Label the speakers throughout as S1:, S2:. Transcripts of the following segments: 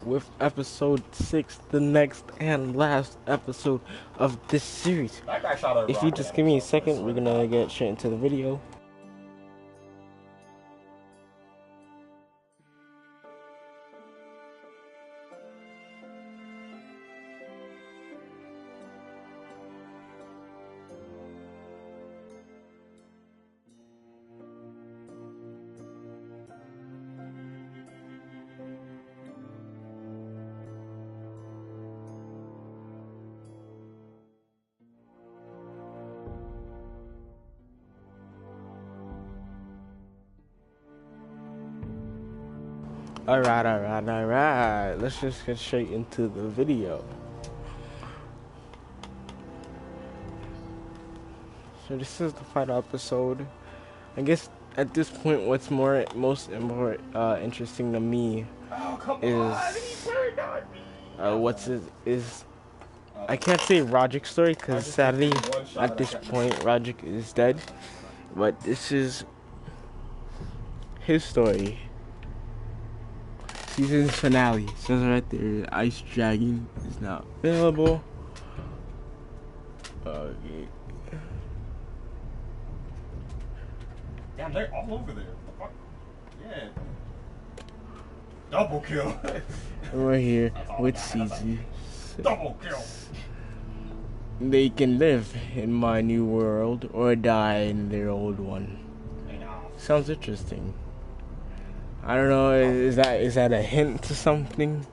S1: with episode 6, the next and last episode of this series. If you just give me a second, we're gonna get straight into the video. Alright. Let's just get straight into the video. So this is the final episode. I guess at this point, what's most interesting to me is I can't say Roderick's story because sadly at this point Roderick is dead. But this is his story. Season finale. It says right there, Ice Dragon is now available. Okay.
S2: Damn, they're all over there. What the fuck? Yeah. Double kill.
S1: We're here with CZ.
S2: Double kill.
S1: They can live in my new world or die in their old one. Sounds interesting. I don't know, is that a hint to something?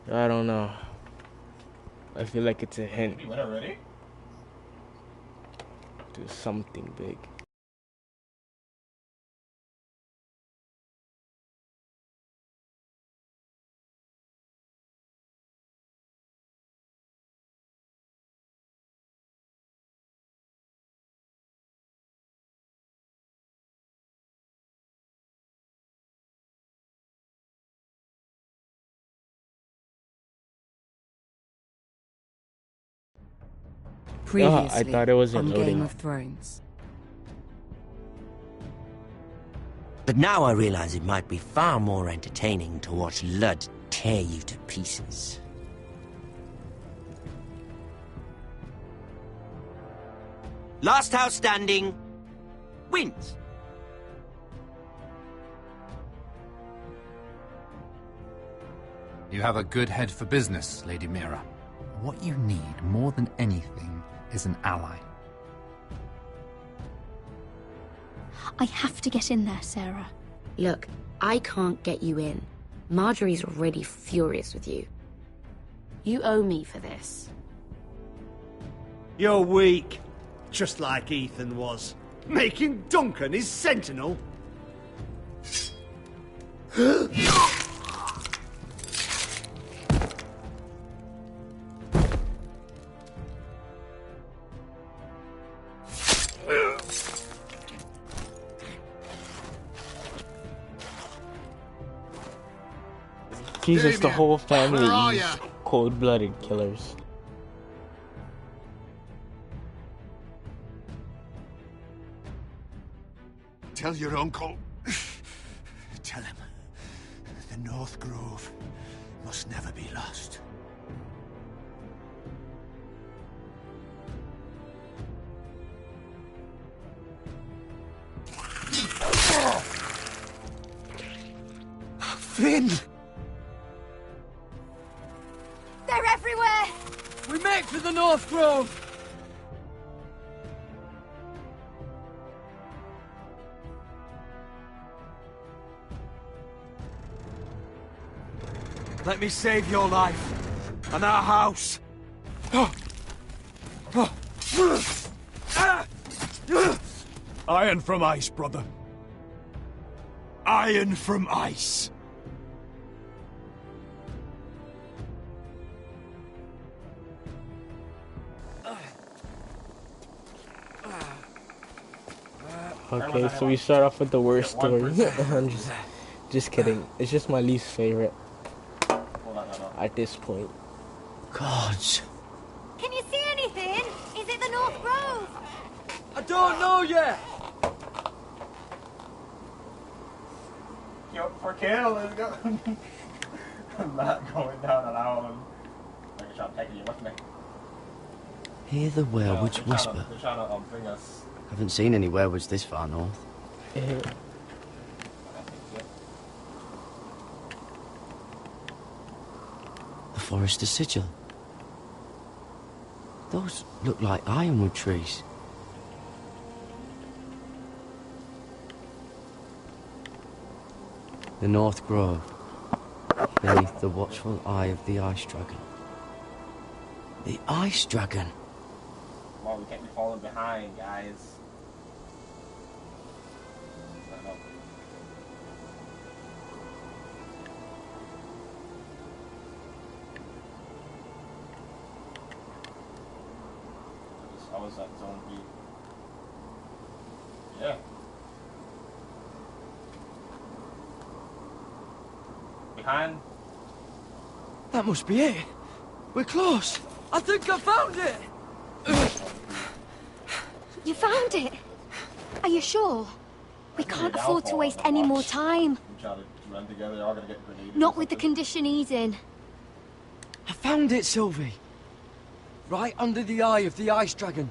S1: I don't know. I feel like it's a hint to something big.
S3: Previously
S1: I thought it was
S3: on
S1: loading.
S3: Game of Thrones.
S4: But now I realize it might be far more entertaining to watch Ludd tear you to pieces. Last house standing wins.
S5: You have a good head for business, Lady Mira. What you need more than anything is an ally.
S6: I have to get in there, Sarah.
S7: Look, I can't get you in. Marjorie's already furious with you. You owe me for this.
S8: You're weak. Just like Ethan was. Making Duncan his sentinel.
S1: Jesus, the whole family is cold-blooded killers.
S9: Tell your uncle. Tell him the North Grove must never be lost. Finn!
S6: They're everywhere!
S10: We make for the North Grove! Let me save your life and our house.
S9: Iron from ice, brother. Iron from ice.
S1: Okay, so we start off with the worst story. I'm just kidding. It's just my least favorite at this point.
S4: Gods.
S6: Can you see anything? Is it the North Grove?
S10: I don't know yet!
S2: Yo, for kill, let's go. not going down allowed. Like a shot taking you with me.
S11: Hear the werewolves whisper.
S2: They're trying to bring us.
S11: Haven't seen any werewolves this far north. The Forester sigil. Those look like ironwood trees. The North Grove, beneath the watchful eye of the Ice Dragon. The Ice Dragon?
S2: Well, we can't be falling behind, guys. How was that zone B? Yeah. Behind?
S10: That must be it. We're close. I think I found it.
S6: You found it? Are you sure? We can't afford to waste any more time.
S2: We try to run together, they're all gonna get grenaded.
S6: Not with the condition he's in.
S10: I found it, Sylvie. Right under the eye of the Ice Dragon.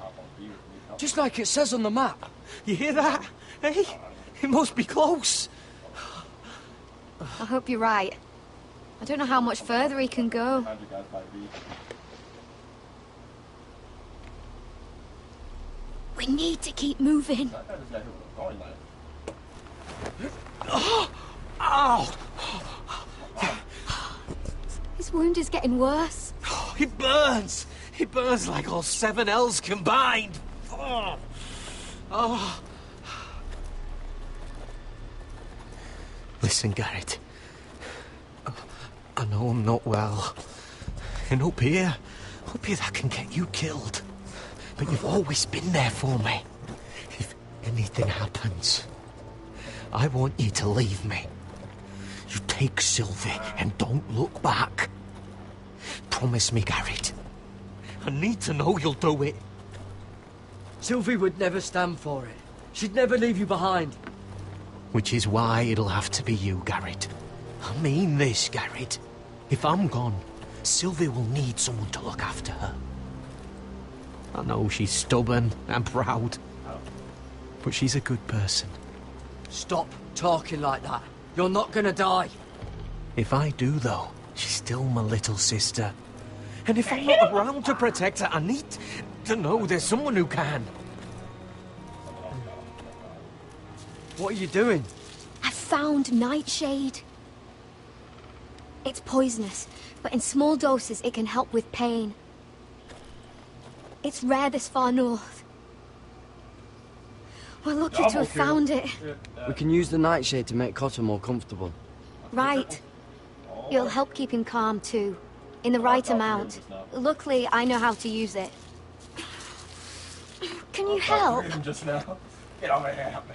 S10: Just like it says on the map. You hear that? Hey? It must be close.
S6: I hope you're right. I don't know how much further he can go. We need to keep moving.
S10: Ow!
S6: His wound is getting worse.
S10: It burns! It burns like all 7 L's combined! Oh. Listen, Garrett. I know I'm not well. And up here that can get you killed. But you've always been there for me. If anything happens, I want you to leave me. You take Sylvie and don't look back. Promise me, Garrett. I need to know you'll do it. Sylvie would never stand for it. She'd never leave you behind. Which is why it'll have to be you, Garrett. I mean this, Garrett. If I'm gone, Sylvie will need someone to look after her. I know she's stubborn and proud, but she's a good person. Stop talking like that. You're not gonna die. If I do, though, she's still my little sister. And if I'm not around to protect her, I need to know there's someone who can. What are you doing?
S6: I found Nightshade. It's poisonous, but in small doses it can help with pain. It's rare this far north. We're lucky to have found it.
S11: We can use the nightshade to make Cotter more comfortable.
S6: Right. It'll help keep him calm too. In the right amount. Luckily, I know how to use it. Can you help?
S2: Just now. Get over here, help me.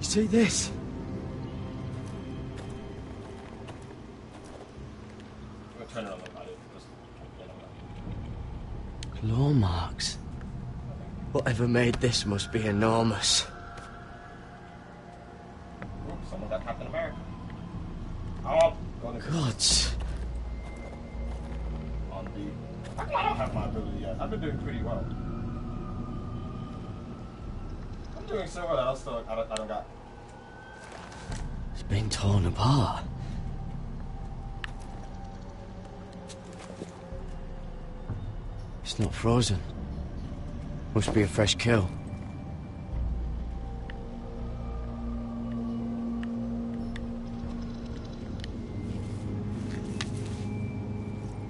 S10: See this?
S2: Turn it on the body.
S11: Claw marks. Whatever made this must be enormous.
S2: Oops, someone got Captain America. Oh,
S11: Gods.
S2: On the... I don't have my ability yet. I've been doing pretty well. I'm doing so well that I don't got...
S11: It's been torn apart. It's not frozen. Must be a fresh kill.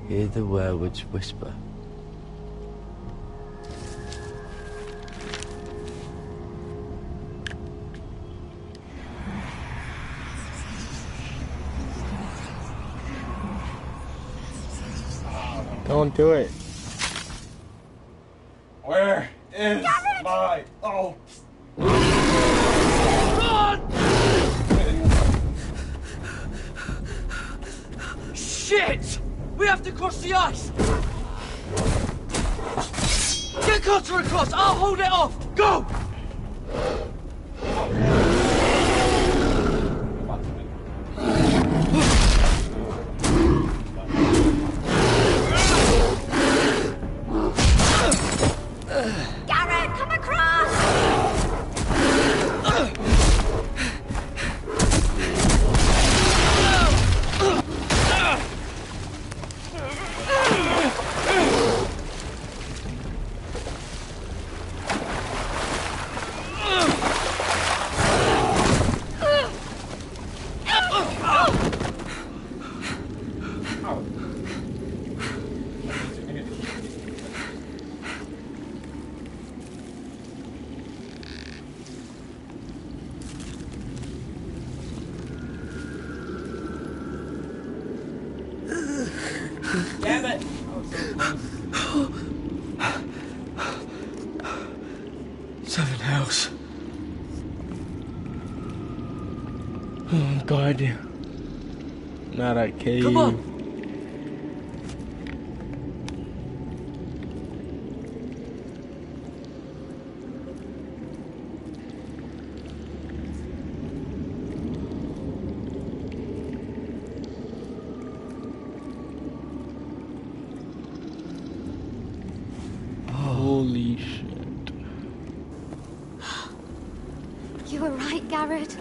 S11: Hear the werewolves whisper.
S1: Don't do it.
S2: Where is my... Oh!
S10: Shit!
S11: We have to cross the ice! Get Cotter across! I'll hold it off! Go!
S6: Garrett, come across!
S1: Damn it!
S11: Seven hells.
S1: Oh God. Not a cave.
S11: Come on!
S1: Holy shit.
S6: You were right, Garrett.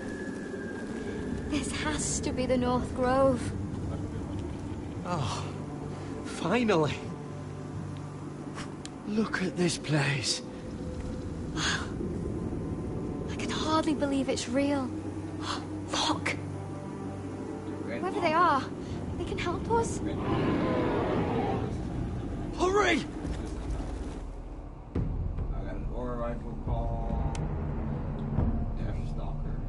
S6: This has to be the North Grove.
S11: Oh, finally. Look at this place.
S6: I can hardly believe it's real. Look! Whoever they are, they can help us.
S11: Hurry!
S2: I got an aura rifle called Death Stalker.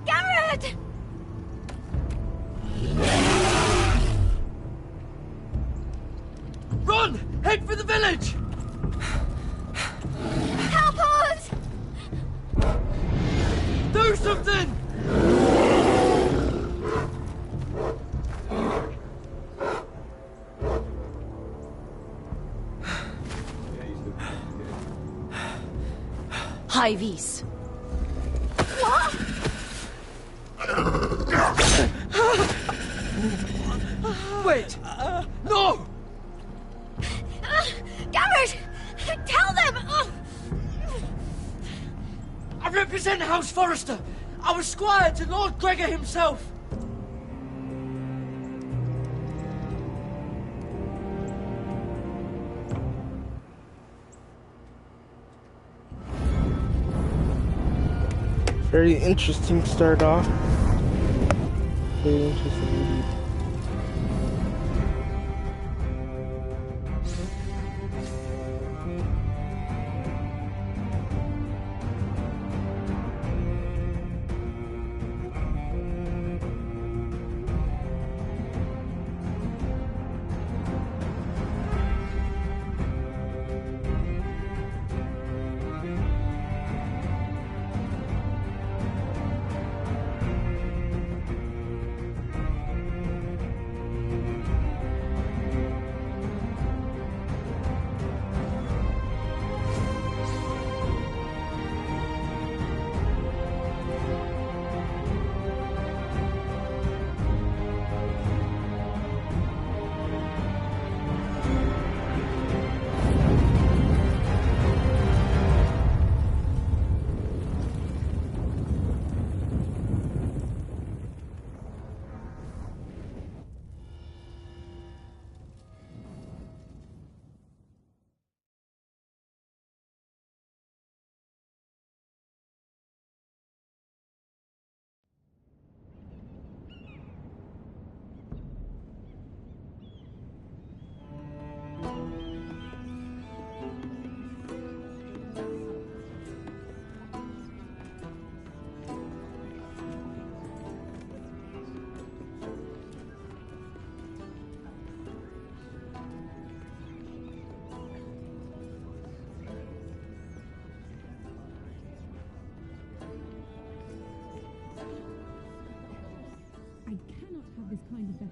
S6: Garrett!
S11: Run! Head for the village!
S6: Help us!
S11: Do something!
S7: High vis.
S6: What?
S11: Wait! No!
S6: Garrett! Tell them!
S11: I represent House Forrester. I was squire to Lord Gregor himself.
S1: Very interesting start off. Very interesting indeed.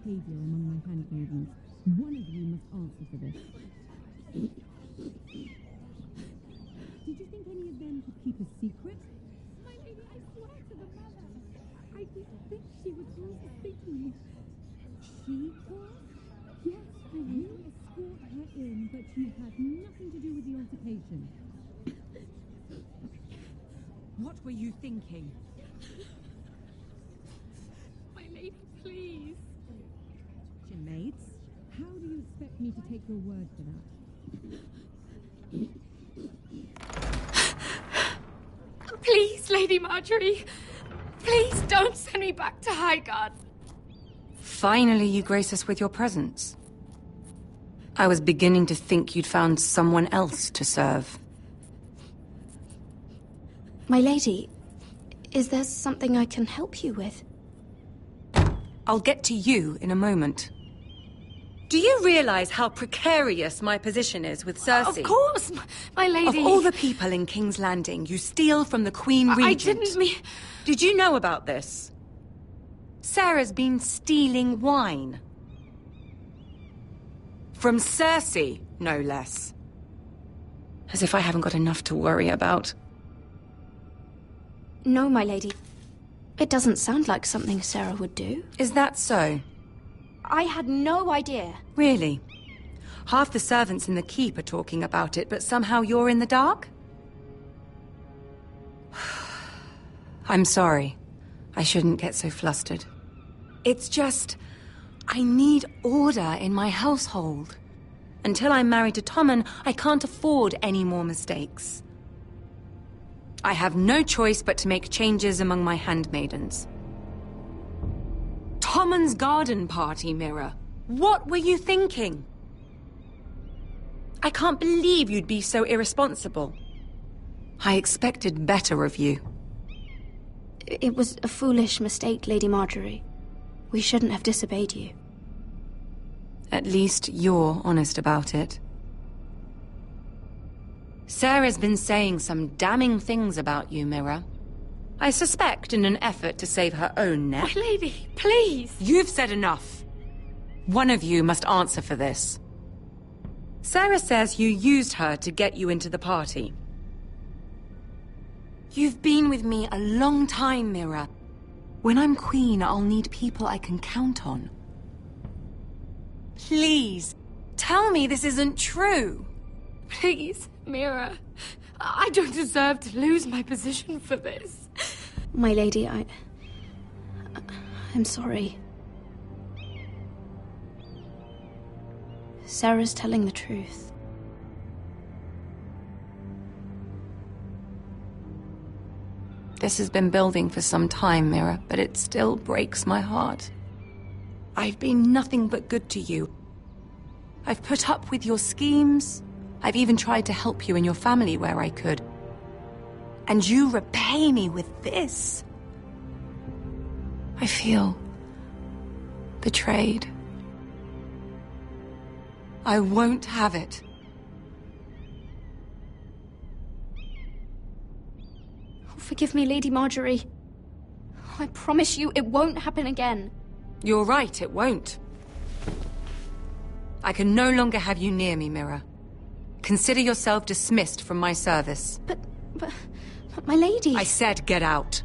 S12: behavior among my handmaidens. One of you must answer for this. Did you think any of them could keep a secret? My lady, I swear to the mother, I didn't think she would do the thing. She was? Yes, you escort her in, but you had nothing to do with the altercation. What were you thinking?
S13: My lady, please.
S12: Maids, how do you expect me to take your word for that?
S13: Please, Lady Marjorie. Please don't send me back to Highgarden.
S3: Finally, you grace us with your presence. I was beginning to think you'd found someone else to serve.
S6: My lady, is there something I can help you with?
S3: I'll get to you in a moment. Do you realize how precarious my position is with Cersei?
S13: Of course, my lady.
S3: Of all the people in King's Landing, you steal from the Queen Regent.
S13: I didn't mean...
S3: Did you know about this? Sarah's been stealing wine. From Cersei, no less. As if I haven't got enough to worry about.
S6: No, my lady. It doesn't sound like something Sarah would do.
S3: Is that so?
S6: I had no idea.
S3: Really? Half the servants in the keep are talking about it, but somehow you're in the dark? I'm sorry. I shouldn't get so flustered. It's just... I need order in my household. Until I'm married to Tommen, I can't afford any more mistakes. I have no choice but to make changes among my handmaidens. Tommen's garden party, Mira. What were you thinking? I can't believe you'd be so irresponsible. I expected better of you.
S6: It was a foolish mistake, Lady Marjorie. We shouldn't have disobeyed you.
S3: At least you're honest about it. Sarah's been saying some damning things about you, Mira. I suspect in an effort to save her own neck.
S13: My lady, please!
S3: You've said enough. One of you must answer for this. Sarah says you used her to get you into the party. You've been with me a long time, Mira. When I'm queen, I'll need people I can count on. Please, tell me this isn't true.
S13: Please, Mira. I don't deserve to lose my position for this.
S6: My lady, I'm sorry. Sarah's telling the truth.
S3: This has been building for some time, Mira, but it still breaks my heart. I've been nothing but good to you. I've put up with your schemes. I've even tried to help you and your family where I could. And you repay me with this. I feel betrayed. I won't have it.
S6: Forgive me, Lady Marjorie. I promise you it won't happen again.
S3: You're right, it won't. I can no longer have you near me, Mira. Consider yourself dismissed from my service.
S6: But my lady...
S3: I said get out.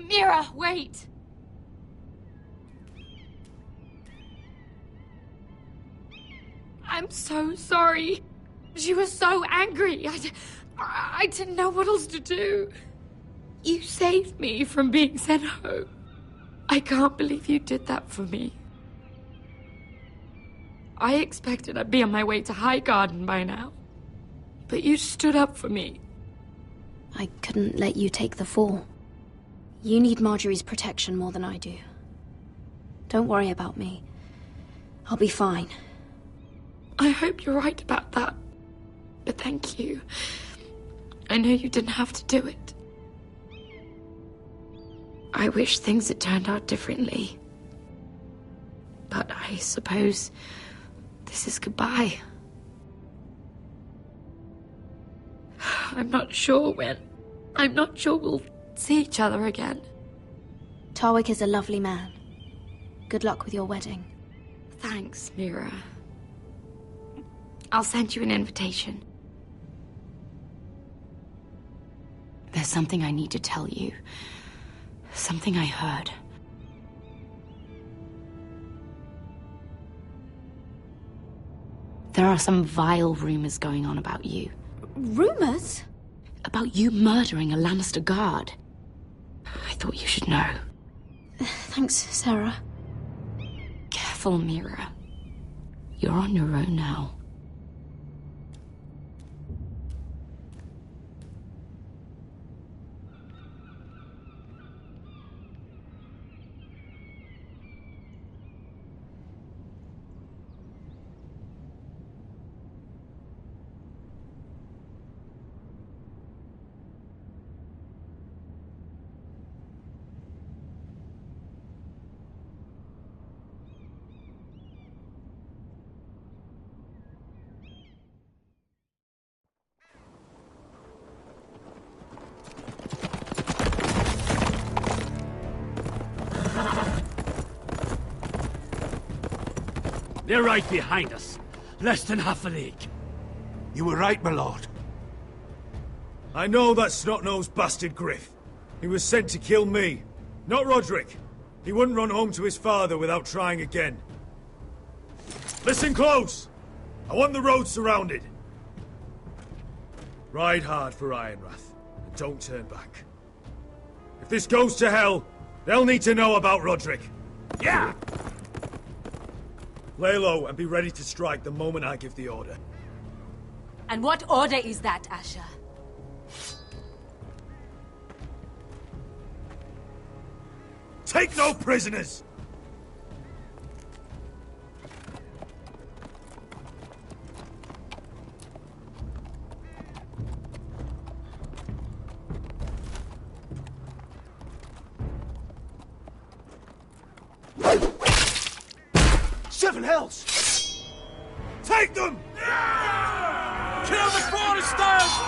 S13: Mira, wait! I'm so sorry. She was so angry. I didn't know what else to do. You saved me from being sent home. I can't believe you did that for me. I expected I'd be on my way to Highgarden by now. But you stood up for me.
S6: I couldn't let you take the fall. You need Marjorie's protection more than I do. Don't worry about me. I'll be fine.
S13: I hope you're right about that. But thank you. I know you didn't have to do it. I wish things had turned out differently. But I suppose this is goodbye. I'm not sure when. I'm not sure we'll see each other again.
S6: Tarwick is a lovely man. Good luck with your wedding.
S13: Thanks, Mira. I'll send you an invitation.
S7: There's something I need to tell you. Something I heard. There are some vile rumors going on about you.
S6: Rumors?
S7: About you murdering a Lannister guard. I thought you should know.
S6: Thanks, Sarah.
S7: Careful, Mira. You're on your own now.
S8: They're right behind us. Less than half a league.
S9: You were right, my lord.
S14: I know that snot-nosed bastard Griff. He was sent to kill me, not Roderick. He wouldn't run home to his father without trying again. Listen close! I want the road surrounded. Ride hard for Ironrath, and don't turn back. If this goes to hell, they'll need to know about Roderick.
S8: Yeah!
S14: Lay low and be ready to strike the moment I give the order.
S15: And what order is that, Asher?
S14: Take no prisoners!
S9: Seven hells!
S14: Take them!
S8: Kill the Foresters!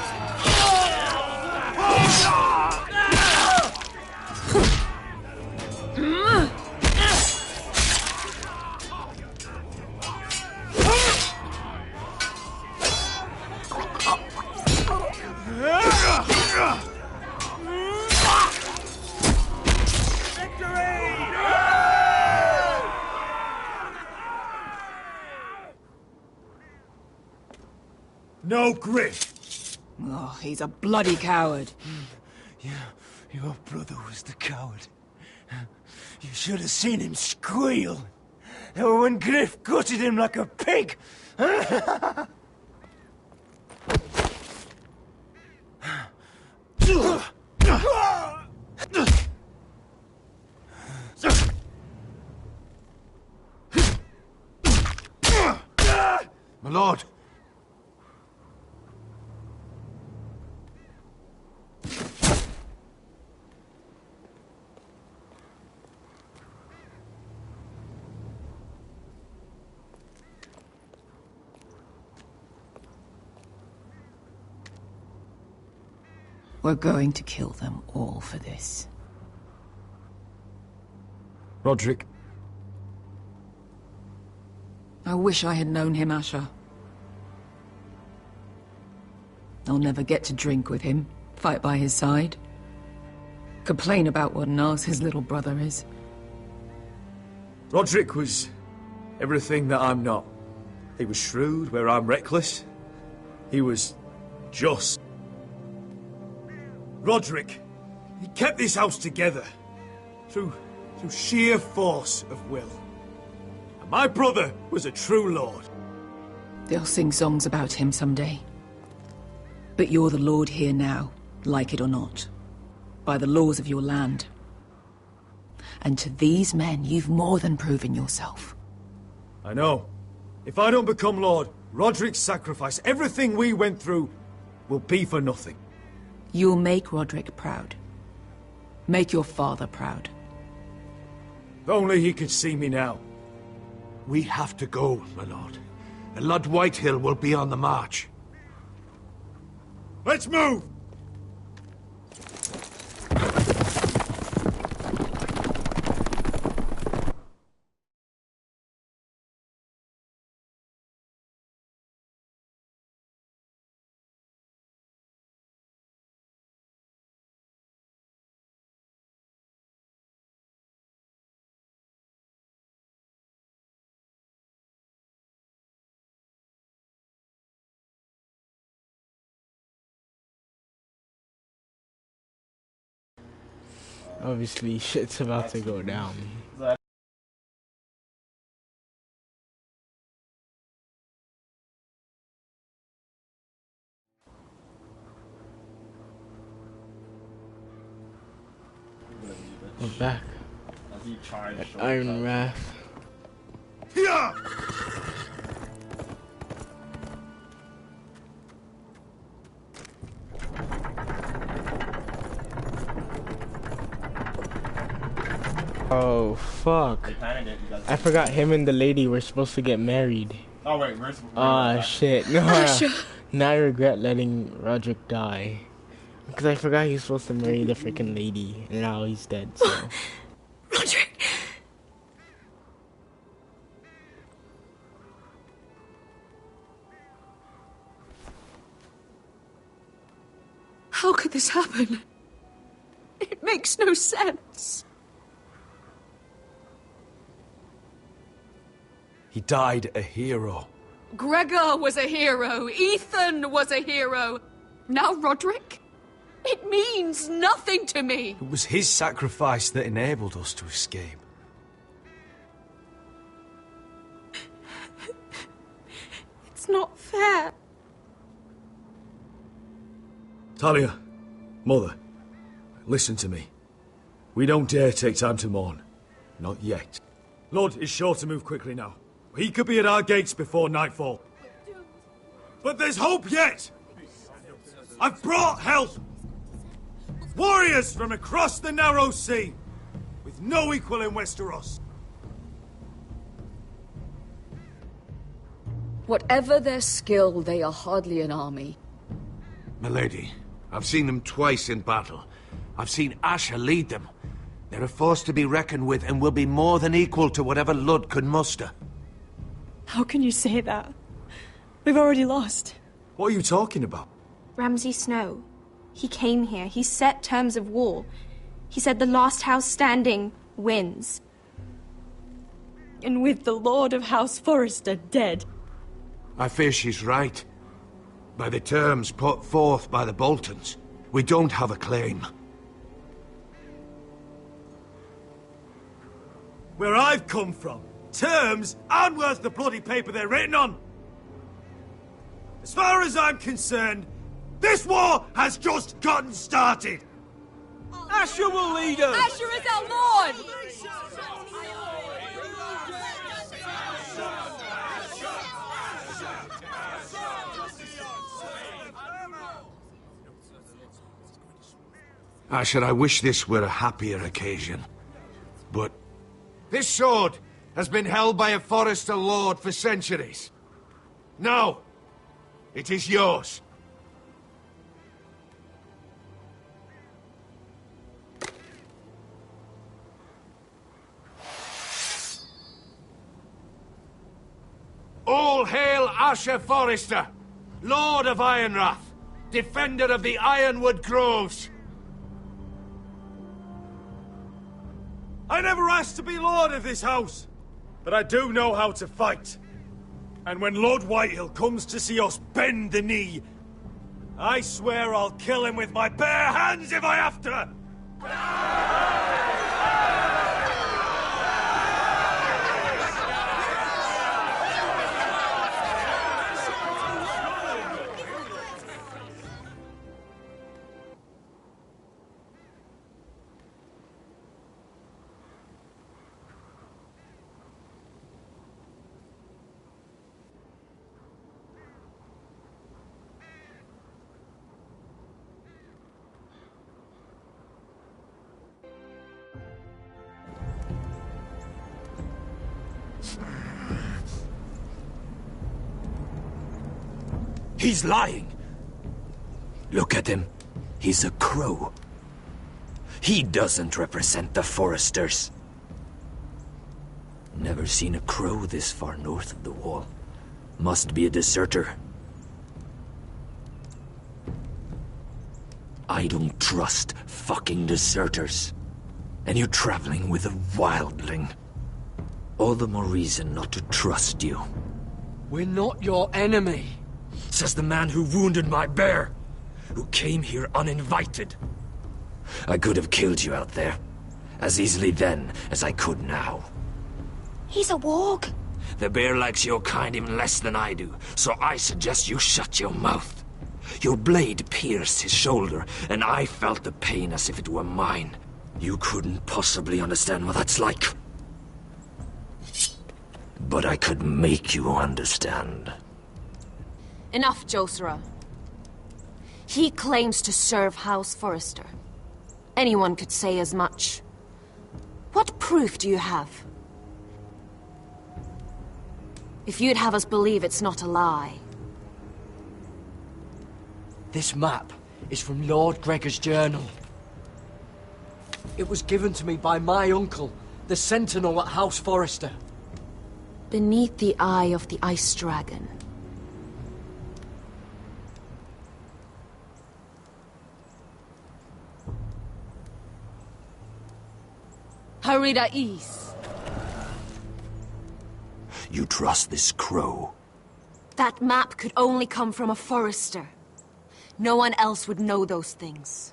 S14: No Griff!
S16: Oh, he's a bloody coward.
S9: Your brother was the coward. You should have seen him squeal. When Griff gutted him like a pig. My lord.
S16: We're going to kill them all for this.
S14: Roderick.
S16: I wish I had known him, Asher. I'll never get to drink with him, fight by his side, complain about what an arse his little brother is.
S14: Roderick was everything that I'm not. He was shrewd where I'm reckless. He was just. Roderick, he kept this house together through sheer force of will. And my brother was a true lord.
S16: They'll sing songs about him someday. But you're the lord here now, like it or not, by the laws of your land. And to these men, you've more than proven yourself.
S14: I know. If I don't become lord, Roderick's sacrifice, everything we went through, will be for nothing.
S16: You'll make Roderick proud. Make your father proud.
S14: If only he could see me now.
S17: We have to go, my lord. The Lord Whitehill will be on the march.
S14: Let's move!
S1: Obviously, shit's about to go down. We're back. At Iron Wrath.
S14: Yeah!
S1: Oh fuck! I forgot him and the lady were supposed to get married.
S2: Oh wait,
S1: Ah shit! No, now I regret letting Roderick die because I forgot he was supposed to marry the freaking lady, and now he's dead. So.
S3: Roderick! How could this happen? It makes no sense.
S17: He died a hero.
S3: Gregor was a hero. Ethan was a hero. Now Roderick? It means nothing to me.
S17: It was his sacrifice that enabled us to escape.
S3: It's not fair.
S14: Talia, Mother, listen to me. We don't dare take time to mourn. Not yet. Lord is sure to move quickly now. He could be at our gates before nightfall. But there's hope yet! I've brought help! Warriors from across the narrow sea, with no equal in Westeros.
S18: Whatever their skill, they are hardly an army.
S17: Milady, I've seen them twice in battle. I've seen Asher lead them. They're a force to be reckoned with and will be more than equal to whatever Lud could muster.
S19: How can you say that? We've already lost.
S14: What are you talking about?
S20: Ramsay Snow. He came here. He set terms of war. He said the last house standing wins.
S19: And with the Lord of House Forrester dead.
S17: I fear she's right. By the terms put forth by the Boltons, we don't have a claim.
S14: Where I've come from, terms aren't worth the bloody paper they're written on. As far as I'm concerned, this war has just gotten started.
S9: Asher will lead us.
S15: Asher is our lord.
S17: Asher, I wish this were a happier occasion. But this sword has been held by a Forrester lord for centuries. Now, it is yours. All hail Asher Forrester, Lord of Ironrath, defender of the Ironwood Groves.
S14: I never asked to be lord of this house, but I do know how to fight. And when Lord Whitehill comes to see us bend the knee, I swear I'll kill him with my bare hands if I have to!
S10: He's lying. Look at him. He's a crow. He doesn't represent the Foresters. Never seen a crow this far north of the wall. Must be a deserter. I don't trust fucking deserters. And you're traveling with a wildling. All the more reason not to trust you.
S11: We're not your enemy.
S10: Says the man who wounded my bear. Who came here uninvited. I could have killed you out there. As easily then as I could now.
S20: He's a warg.
S10: The bear likes your kind even less than I do, so I suggest you shut your mouth. Your blade pierced his shoulder, and I felt the pain as if it were mine. You couldn't possibly understand what that's like. But I could make you understand.
S7: Enough, Josra. He claims to serve House Forrester. Anyone could say as much. What proof do you have? If you'd have us believe it's not a lie.
S11: This map is from Lord Gregor's journal. It was given to me by my uncle, the Sentinel at House Forrester.
S7: Beneath the eye of the Ice Dragon. Harida East.
S10: You trust this crow?
S7: That map could only come from a Forrester. No one else would know those things.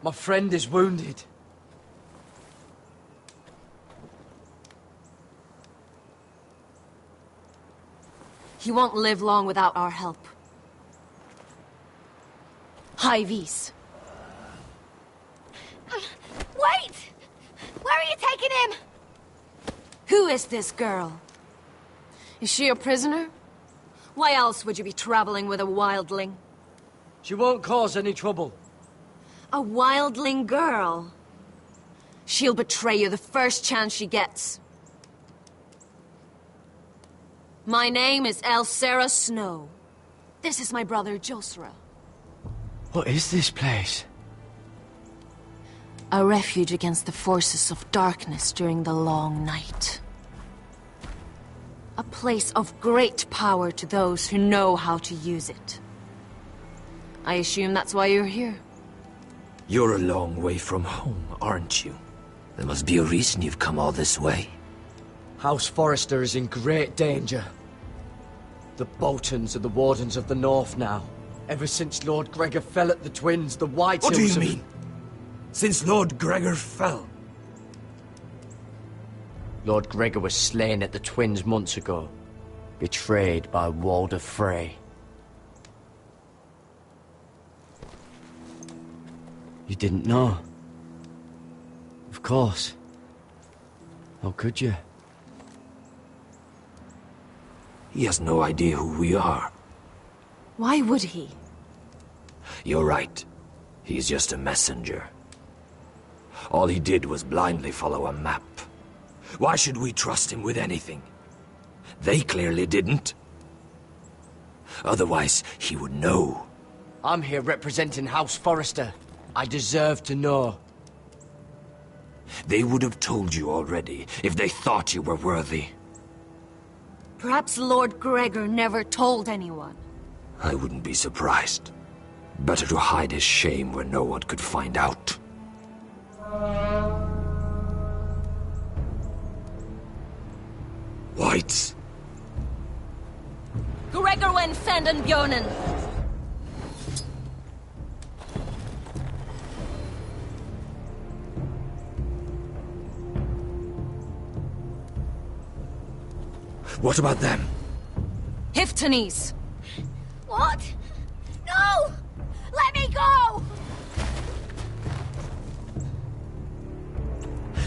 S11: My friend is wounded.
S7: He won't live long without our help. High Vis.
S13: Wait! Where are you taking him?
S7: Who is this girl? Is she a prisoner? Why else would you be traveling with a wildling?
S11: She won't cause any trouble.
S7: A wildling girl? She'll betray you the first chance she gets. My name is Elsera Snow. This is my brother Josra.
S11: What is this place?
S7: A refuge against the forces of darkness during the long night. A place of great power to those who know how to use it. I assume that's why you're here.
S10: You're a long way from home, aren't you? There must be a reason you've come all this way.
S11: House Forrester is in great danger. The Boltons are the Wardens of the North now. Ever since Lord Gregor fell at the Twins, the White
S10: What do
S11: Hills
S10: you mean? Since Lord Gregor fell?
S11: Lord Gregor was slain at the Twins months ago. Betrayed by Walder Frey. You didn't know? Of course. How could you?
S10: He has no idea who we are.
S7: Why would he?
S10: You're right. He's just a messenger. All he did was blindly follow a map. Why should we trust him with anything? They clearly didn't. Otherwise, he would know.
S11: I'm here representing House Forrester. I deserve to know.
S10: They would have told you already, if they thought you were worthy.
S7: Perhaps Lord Gregor never told anyone.
S10: I wouldn't be surprised. Better to hide his shame where no one could find out. Whites.
S7: Gregor wen Fanden Björnen.
S10: What about them?
S7: Hiftanes.
S13: What? No! Let me go!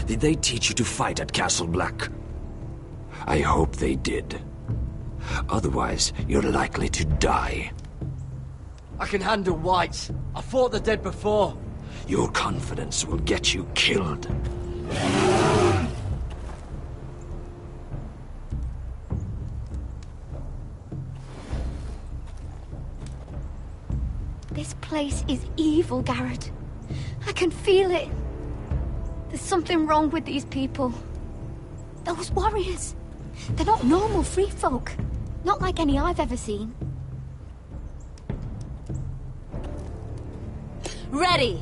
S10: Did they teach you to fight at Castle Black? I hope they did. Otherwise, you're likely to die.
S11: I can handle Whites. I fought the dead before.
S10: Your confidence will get you killed.
S6: place is evil, Garrett. I can feel it. There's something wrong with these people. Those warriors. They're not normal free folk. Not like any I've ever seen.
S7: Ready!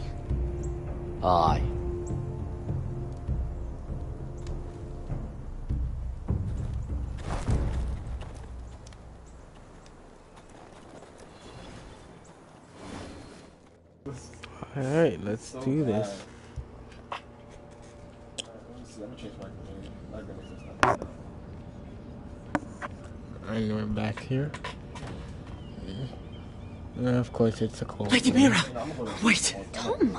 S11: Aye.
S1: Alright, let's do this.
S2: Let me change my
S1: And we're back here. Of course, it's a cold.
S10: Lady Mira! Wait!
S6: Tom!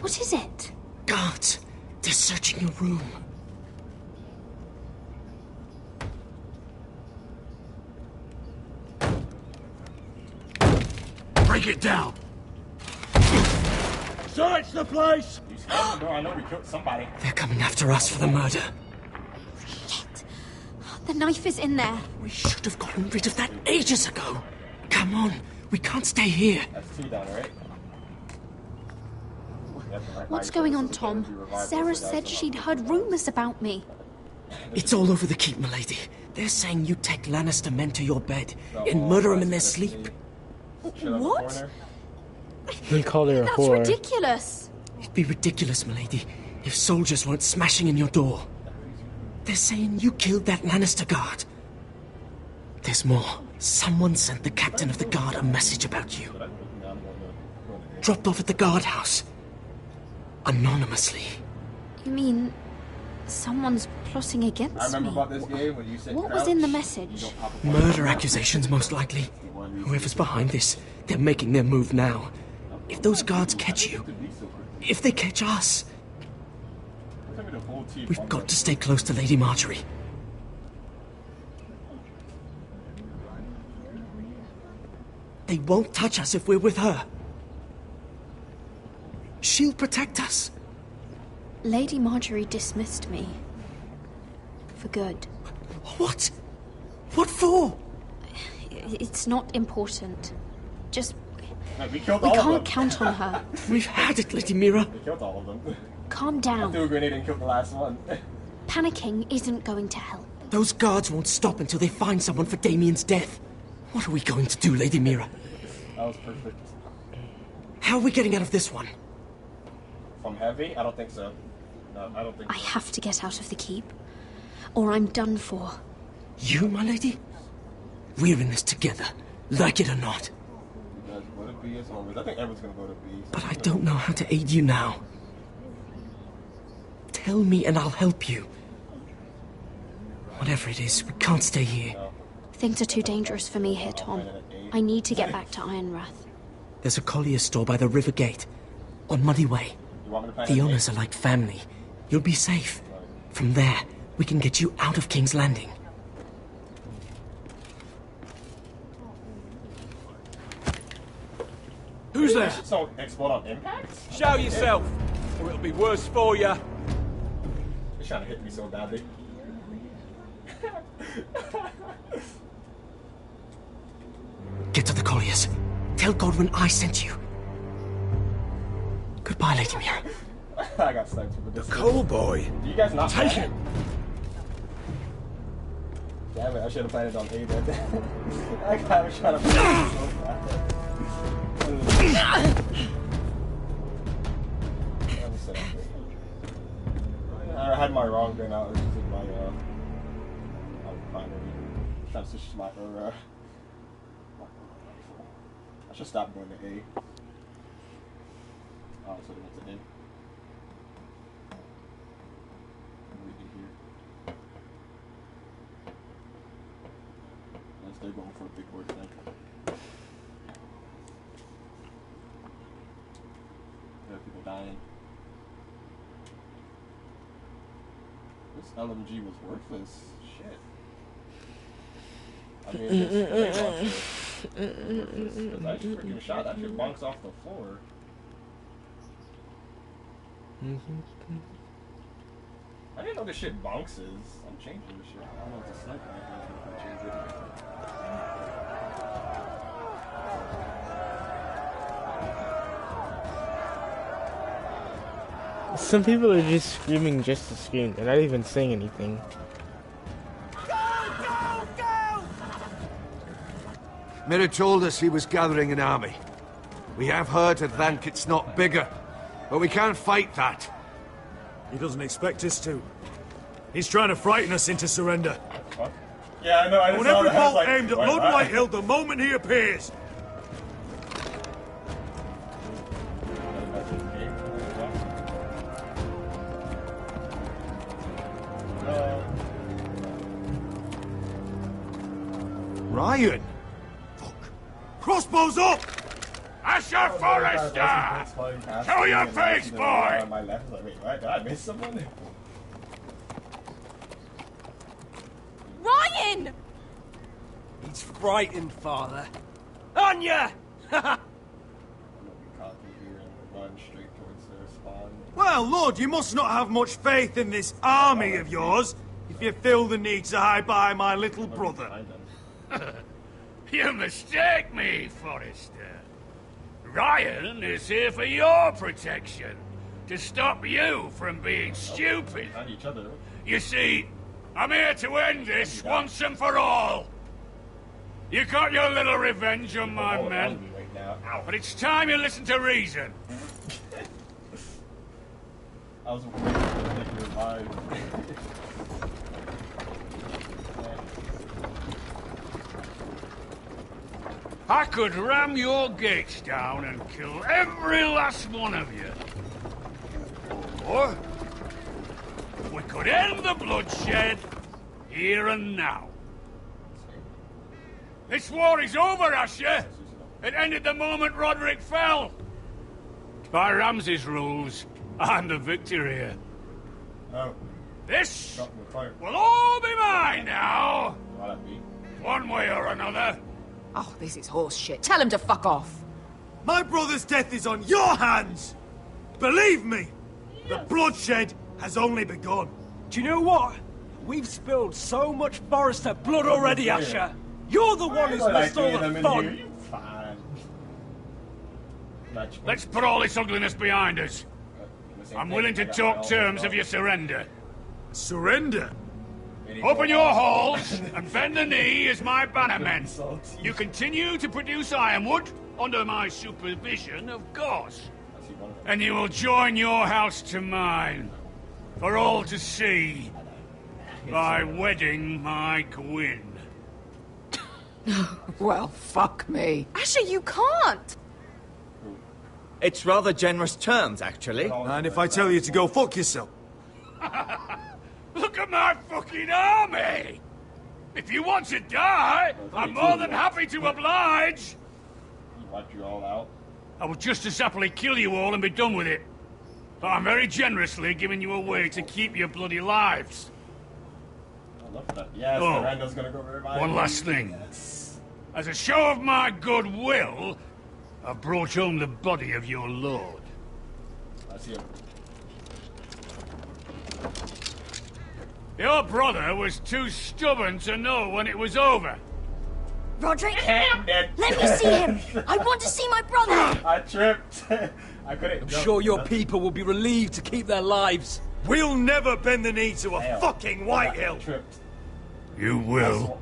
S6: What is it?
S10: Guards! They're searching your room.
S14: Break it down! Search the place!
S2: I know we killed somebody.
S10: They're coming after us for the murder.
S6: The knife is in there.
S10: We should have gotten rid of that ages ago. Come on, we can't stay here.
S2: That's 2 down, right?
S6: What's going on, Tom? Sarah said she'd heard rumors about me.
S10: It's all over the keep, milady. They're saying you take Lannister men to your bed and murder them in their sleep.
S6: What?
S1: They called her a
S6: That's
S1: whore.
S6: ridiculous.
S10: It'd be ridiculous, milady, if soldiers weren't smashing in your door. They're saying you killed that Lannister guard. There's more. Someone sent the captain of the guard a message about you. Dropped off at the guardhouse. Anonymously.
S6: You mean someone's plotting against
S2: I remember
S6: me?
S2: about this game when you said
S6: What was in the message?
S10: Murder accusations, most likely. Whoever's behind this, they're making their move now. If those guards catch you, if they catch us, we've got to stay close to Lady Marjorie. They won't touch us if we're with her. She'll protect us.
S6: Lady Marjorie dismissed me. For good.
S10: What? What for?
S6: It's not important. Just...
S2: We killed
S6: we
S2: all of
S6: can't
S2: them.
S6: count on her.
S10: We've had it, Lady Mira.
S2: We killed all of them.
S6: Calm
S2: I
S6: down.
S2: threw a grenade and killed the last one.
S6: Panicking isn't going to help.
S10: Those guards won't stop until they find someone for Damien's death. What are we going to do, Lady Mira?
S2: That was perfect.
S10: How are we getting out of this one?
S2: From heavy? I don't think so. No, I don't think
S6: I
S2: so.
S6: have to get out of the keep, or I'm done for.
S10: You, my lady? We're in this together, like it or not.
S2: You guys go to B as always. I think everyone's gonna go to B.
S10: But I don't know how to aid you now. Tell me and I'll help you. Whatever it is, we can't stay here.
S6: Things are too dangerous for me here, Tom. I need to get back to Ironrath.
S10: There's a collier store by the river gate, on Muddy Way. The owners are like family. You'll be safe. From there, we can get you out of King's Landing.
S2: Who's there? So explode on impact?
S21: Show yourself, or it'll be worse for you.
S2: He's trying to hit me so badly.
S10: Get to the colliers. Tell Godwin I sent you. Goodbye, Lady Mira.
S2: I got sniped from a distance.
S14: Coal boy.
S2: Do you guys not
S14: Take him.
S2: Damn it, I should have planted on A then. That guy was trying to play me so bad. I had my wrong gun out. I was using my primary. Trying to switch to my rifle. I should stop going to A. Oh, so they went to A. What do we do here? Unless they're going for a big word thing. There are people dying. This LMG was worthless. Shit. I mean, it's I freaking shot. That shit bonks off the floor. I didn't know this shit bonks is. I'm changing this shit. I don't know if it's a sniper. I change it.
S1: Some people are just screaming just to scream. They're not even saying anything.
S17: Mira told us he was gathering an army. We have heard that Thankit's not bigger, but we can't fight that.
S14: He doesn't expect us to. He's trying to frighten us into surrender.
S2: Yeah, I know. I
S14: On
S2: just saw
S14: every
S2: that, I was
S14: bolt
S2: like,
S14: aimed at
S2: wait,
S14: Lord
S2: what?
S14: Whitehill the moment he appears.
S17: Ryan!
S14: Crossbows up!
S17: Asher Forrester! Show your face, boy!
S2: On my left, I was like, wait, what? Did I miss someone?
S15: Ryan!
S9: He's frightened, Father. On ya!
S14: Well, Lord, you must not have much faith in this army of yours if you feel the need to hide behind my little brother.
S5: You mistake me, Forrester. Ryan is here for your protection, to stop you from being stupid. You see, I'm here to end this once and for all. You got your little revenge on my men, but it's time you listen to reason.
S2: I was waiting for the to revive.
S5: I could ram your gates down and kill every last one of you. Or we could end the bloodshed here and now. This war is over, Asher. It ended the moment Roderick fell. By Ramsay's rules, I'm the victor here.
S2: Oh.
S5: This will all be mine now. One way or another.
S16: Oh, this is horse shit. Tell him to fuck off.
S14: My brother's death is on your hands! Believe me, the bloodshed has only begun.
S9: Do you know what? We've spilled so much Forrester blood already, Asher. You're the one who's missed all the fun.
S5: Let's put all this ugliness behind us. I'm willing to talk terms of your surrender.
S14: Surrender?
S5: Open your halls and bend the knee as my bannermen. You continue to produce ironwood under my supervision, of course. And you will join your house to mine, for all to see, by wedding my Gwyn.
S16: Well, fuck me.
S20: Asher, you can't!
S22: It's rather generous terms, actually.
S14: And if I tell you to go fuck yourself?
S5: Look at my fucking army! If you want to die, I'm more than happy to oblige.
S2: Wipe you all out.
S5: I would just as happily kill you all and be done with it. But I'm very generously giving you a way to keep your bloody lives.
S2: I love that. Yes, Miranda's gonna go revive.
S5: One last thing.
S2: Yes.
S5: As a show of my goodwill, I've brought home the body of your lord.
S2: I see him.
S5: Your brother was too stubborn to know when it was over.
S6: Roderick, let me see him. I want to see my brother.
S2: I tripped. I couldn't.
S9: I'm sure your people will be relieved to keep their lives.
S14: We'll never bend the knee to a fucking Whitehill.
S5: You will.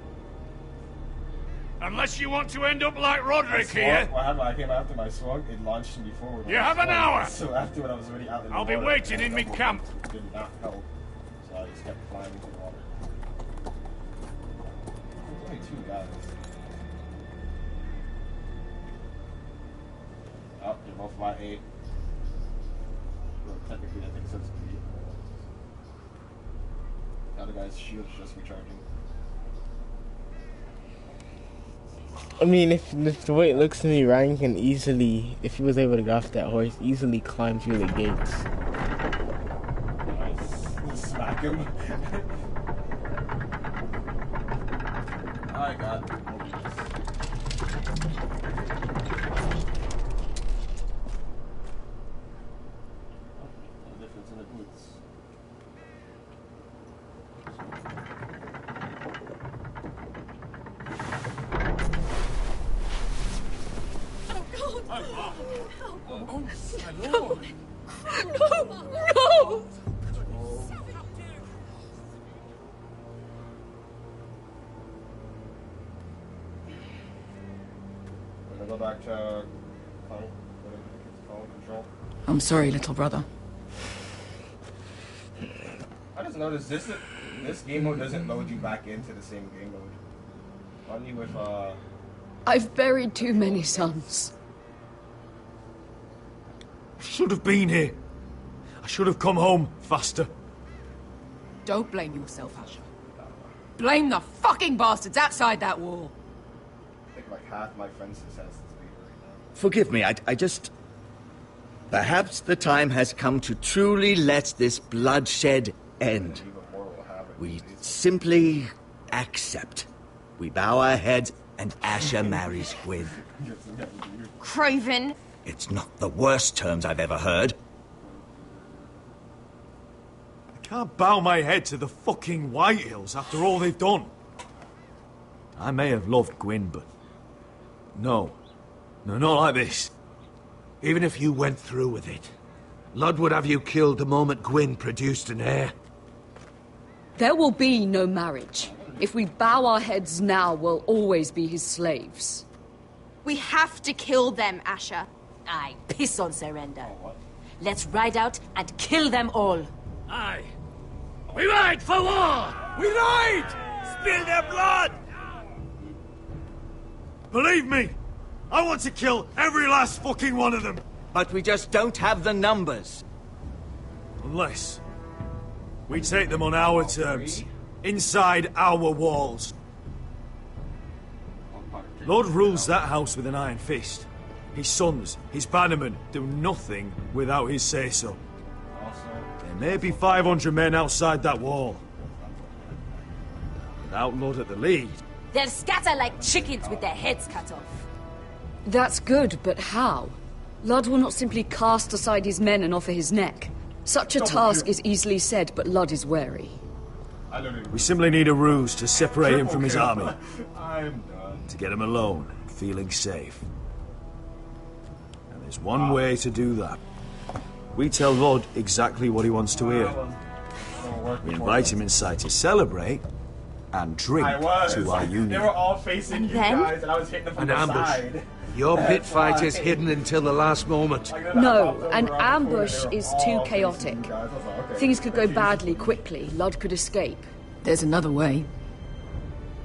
S5: Unless you want to end up like Roderick here.
S2: What happened? I came after my swung. It launched me forward.
S5: You have an hour.
S2: So after when I was already out in the
S5: I'll be
S2: water,
S5: waiting in
S2: my
S5: mid-camp.
S2: Did not help. So I just kept flying into the water. There's only two guys. Oh, they're both my 8. Well, technically, I think it says 3. The other guy's shield is just recharging.
S1: I mean, if the way it looks to me, Ryan can easily, if he was able to get off that horse, easily climb through the gates.
S2: Nice. Smack him. I got difference in the boots.
S13: Oh, God! Oh, my Lord! No!
S2: back to whatever it's called, control.
S16: I'm sorry, little brother.
S2: I just noticed this game mode doesn't load you back into the same game mode. Only with
S18: I've buried too many sons.
S14: I should have been here. I should have come home faster.
S16: Don't blame yourself, Asher. Blame the fucking bastards outside that wall.
S2: I think like half my friends has to be right now.
S22: Forgive me, I just... Perhaps the time has come to truly let this bloodshed end. We simply accept. We bow our heads and Asher marries Gwyn.
S20: Craven.
S22: It's not the worst terms I've ever heard.
S14: I can't bow my head to the fucking Whitehills after all they've done. I may have loved Gwyn, but... No, not like this.
S17: Even if you went through with it, Lud would have you killed the moment Gwyn produced an heir.
S18: There will be no marriage. If we bow our heads now, we'll always be his slaves.
S20: We have to kill them, Asher.
S15: Aye, piss on surrender. Let's ride out and kill them all.
S5: Aye. We ride for war!
S14: We ride! Spill their blood! Believe me, I want to kill every last fucking one of them.
S22: But we just don't have the numbers.
S14: Unless we take them on our terms, inside our walls. Lord rules that house with an iron fist. His sons, his bannermen, do nothing without his say-so. There may be 500 men outside that wall. Without Lord at the lead.
S15: They'll scatter like chickens with their heads cut off.
S18: That's good, but how? Lud will not simply cast aside his men and offer his neck. Such a task is easily said, but Lud is wary.
S14: We simply need a ruse to separate him from his army.
S2: I'm done.
S14: To get him alone, feeling safe. And there's one way to do that. We tell Lud exactly what he wants to hear. We invite him inside to celebrate and drink to our union.
S2: They were all facing you guys, and I was hitting them from the side.
S17: Your pit fight is hidden until the last moment.
S18: No, an ambush is too chaotic. Things could go badly quickly. Lud could escape.
S16: There's another way.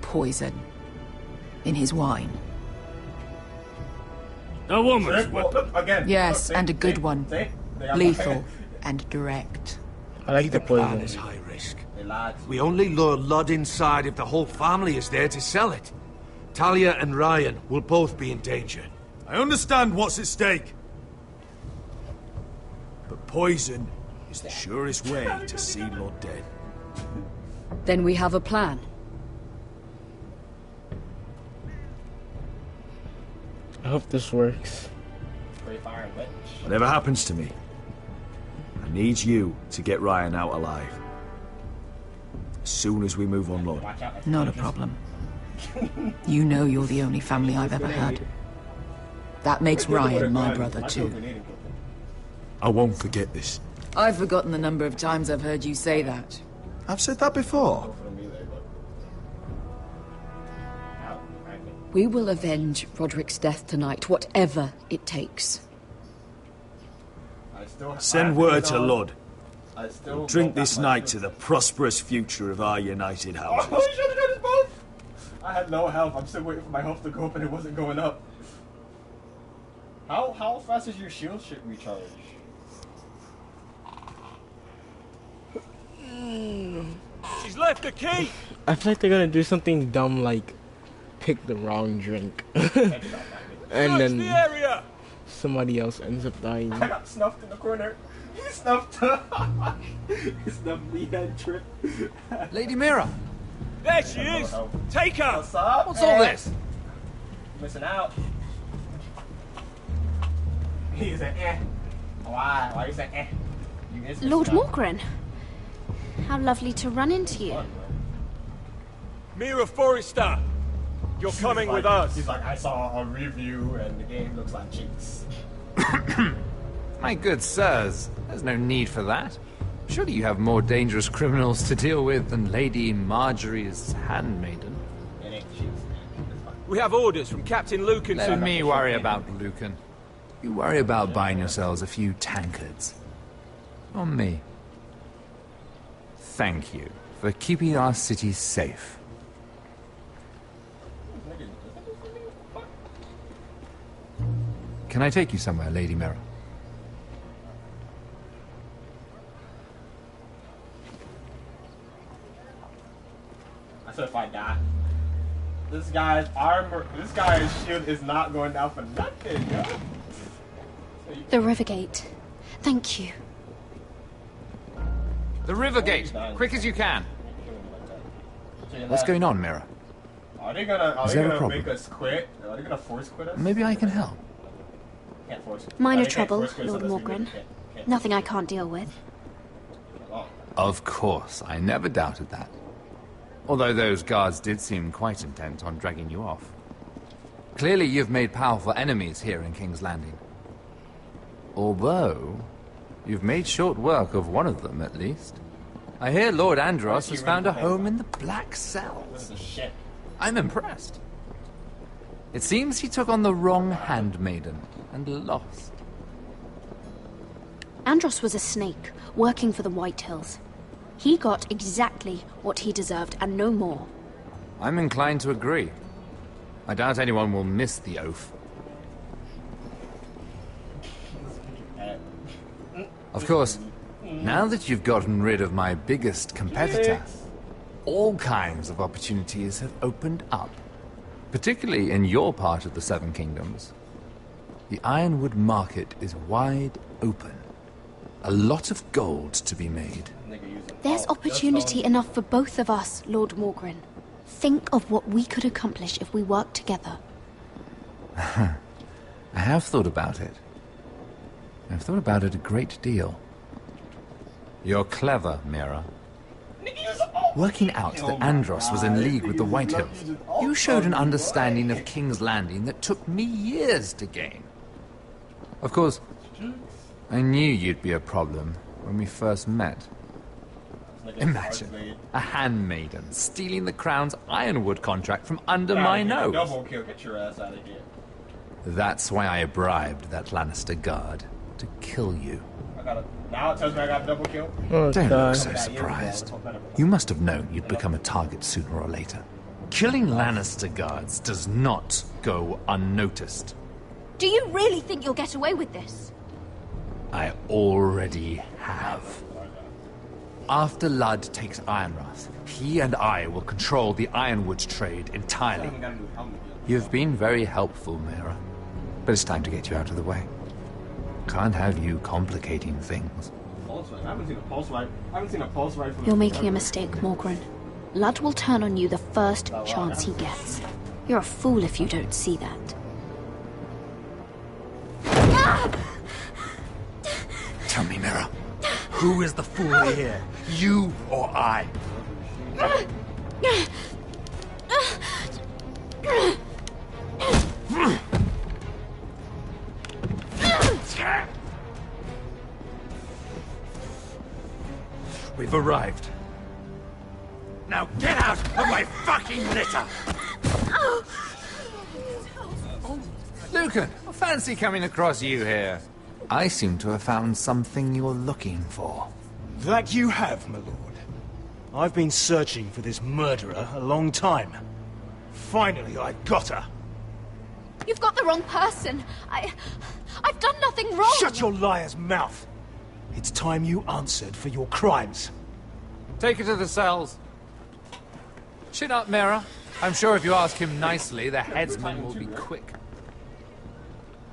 S16: Poison. In his wine.
S5: A woman's
S2: again.
S16: Yes, and a good one. Lethal and direct.
S1: I like the poison.
S17: Is high risk. We only lure Lud inside if the whole family is there to sell it. Talia and Ryan will both be in danger.
S14: I understand what's at stake. But poison is the surest way to see Lud dead.
S18: Then we have a plan.
S1: I hope this works.
S14: Whatever happens to me, I need you to get Ryan out alive. As soon as we move on Lud.
S16: Not a problem. You know you're the only family I've ever had. That makes Ryan my brother too.
S14: I won't forget this.
S16: I've forgotten the number of times I've heard you say that.
S14: I've said that before.
S18: We will avenge Roderick's death tonight, whatever it takes.
S14: Send word to Lud. We'll drink this night to the prosperous future of our united houses.
S2: Oh, you should have done this both! I had no health. I'm still waiting for my health to go up, and it wasn't going up. How fast is your shield shit recharge?
S21: She's left the key!
S1: I feel like they're gonna do something dumb like pick the wrong drink. And then somebody else ends up dying.
S2: I got snuffed in the corner. He snuffed. He snuffed me head trip.
S9: Lady Mira!
S21: There she is! Take her!
S2: What's up?
S9: What's all this?
S2: Missing out. He's an eh. Why? Why you say eh?
S6: Lord Morgren. How lovely to run into you.
S21: Mira Forrester! You're coming with us.
S2: He's like, I saw a review and the game looks like cheats.
S4: My good sirs, there's no need for that. Surely you have more dangerous criminals to deal with than Lady Marjorie's handmaiden.
S2: It ain't cheats, man.
S21: We have orders from Captain Lucan.
S4: Let me worry about Lucan. You worry about buying yourselves a few tankards. On me. Thank you for keeping our city safe. Can I take you somewhere, Lady Mira?
S2: I said if I die. This guy's armor, this guy's shield is not going down for nothing, yo.
S6: The Rivergate. Thank you.
S4: The Rivergate! Quick as you can! What's going on, Mira?
S2: Are they gonna
S4: Is there a problem?
S2: make us quit? Are they gonna force quit us?
S4: Maybe I can help.
S2: Can't force.
S6: Minor
S2: they can't
S6: trouble,
S2: force quit us
S6: Lord
S2: unless we
S6: Morgren.
S2: can't.
S6: Nothing I can't deal with.
S4: Of course, I never doubted that. Although those guards did seem quite intent on dragging you off. Clearly you've made powerful enemies here in King's Landing. Although, you've made short work of one of them, at least. I hear Lord Andros has found a home in the Black Cells. I'm impressed. It seems he took on the wrong handmaiden and lost.
S6: Andros was a snake, working for the White Hills. He got exactly what he deserved, and no more.
S4: I'm inclined to agree. I doubt anyone will miss the oath. Of course, now that you've gotten rid of my biggest competitor, all kinds of opportunities have opened up. Particularly in your part of the Seven Kingdoms. The Ironwood market is wide open. A lot of gold to be made.
S6: There's opportunity enough for both of us, Lord Morgren. Think of what we could accomplish if we worked together.
S4: I have thought about it. I've thought about it a great deal. You're clever, Mira. Working out that Andros was in league with the White Hills, you showed an understanding of King's Landing that took me years to gain. Of course, I knew you'd be a problem when we first met. Imagine a handmaiden stealing the Crown's Ironwood contract from under my nose.
S2: Double kill. Get your ass out of here.
S4: That's why I bribed that Lannister guard to kill you.
S2: Now it tells me I got a double kill.
S1: Oh,
S4: Don't
S1: God.
S4: look so surprised. You must have known you'd become a target sooner or later. Killing Lannister guards does not go unnoticed.
S6: Do you really think you'll get away with this?
S4: I already have. After Ludd takes Ironrath, he and I will control the Ironwood trade entirely. You've been very helpful, Mira. But it's time to get you out of the way. Can't have you complicating things.
S2: I haven't seen a pulse rifle. I haven't seen a pulse rifle.
S6: You're making a mistake, Morgren. Ludd will turn on you the first chance he gets. You're a fool if you don't see that.
S10: Tell me, Mira, who is the fool here? You or I? We've arrived. Now get out of my fucking litter!
S4: Lucan, I fancy coming across you here. I seem to have found something you're looking for.
S14: That you have, my lord. I've been searching for this murderer a long time. Finally, I've got her.
S6: You've got the wrong person. I've done nothing wrong.
S14: Shut your liar's mouth. It's time you answered for your crimes.
S4: Take her to the cells. Chin up, Mira. I'm sure if you ask him nicely, the headsman will be quick.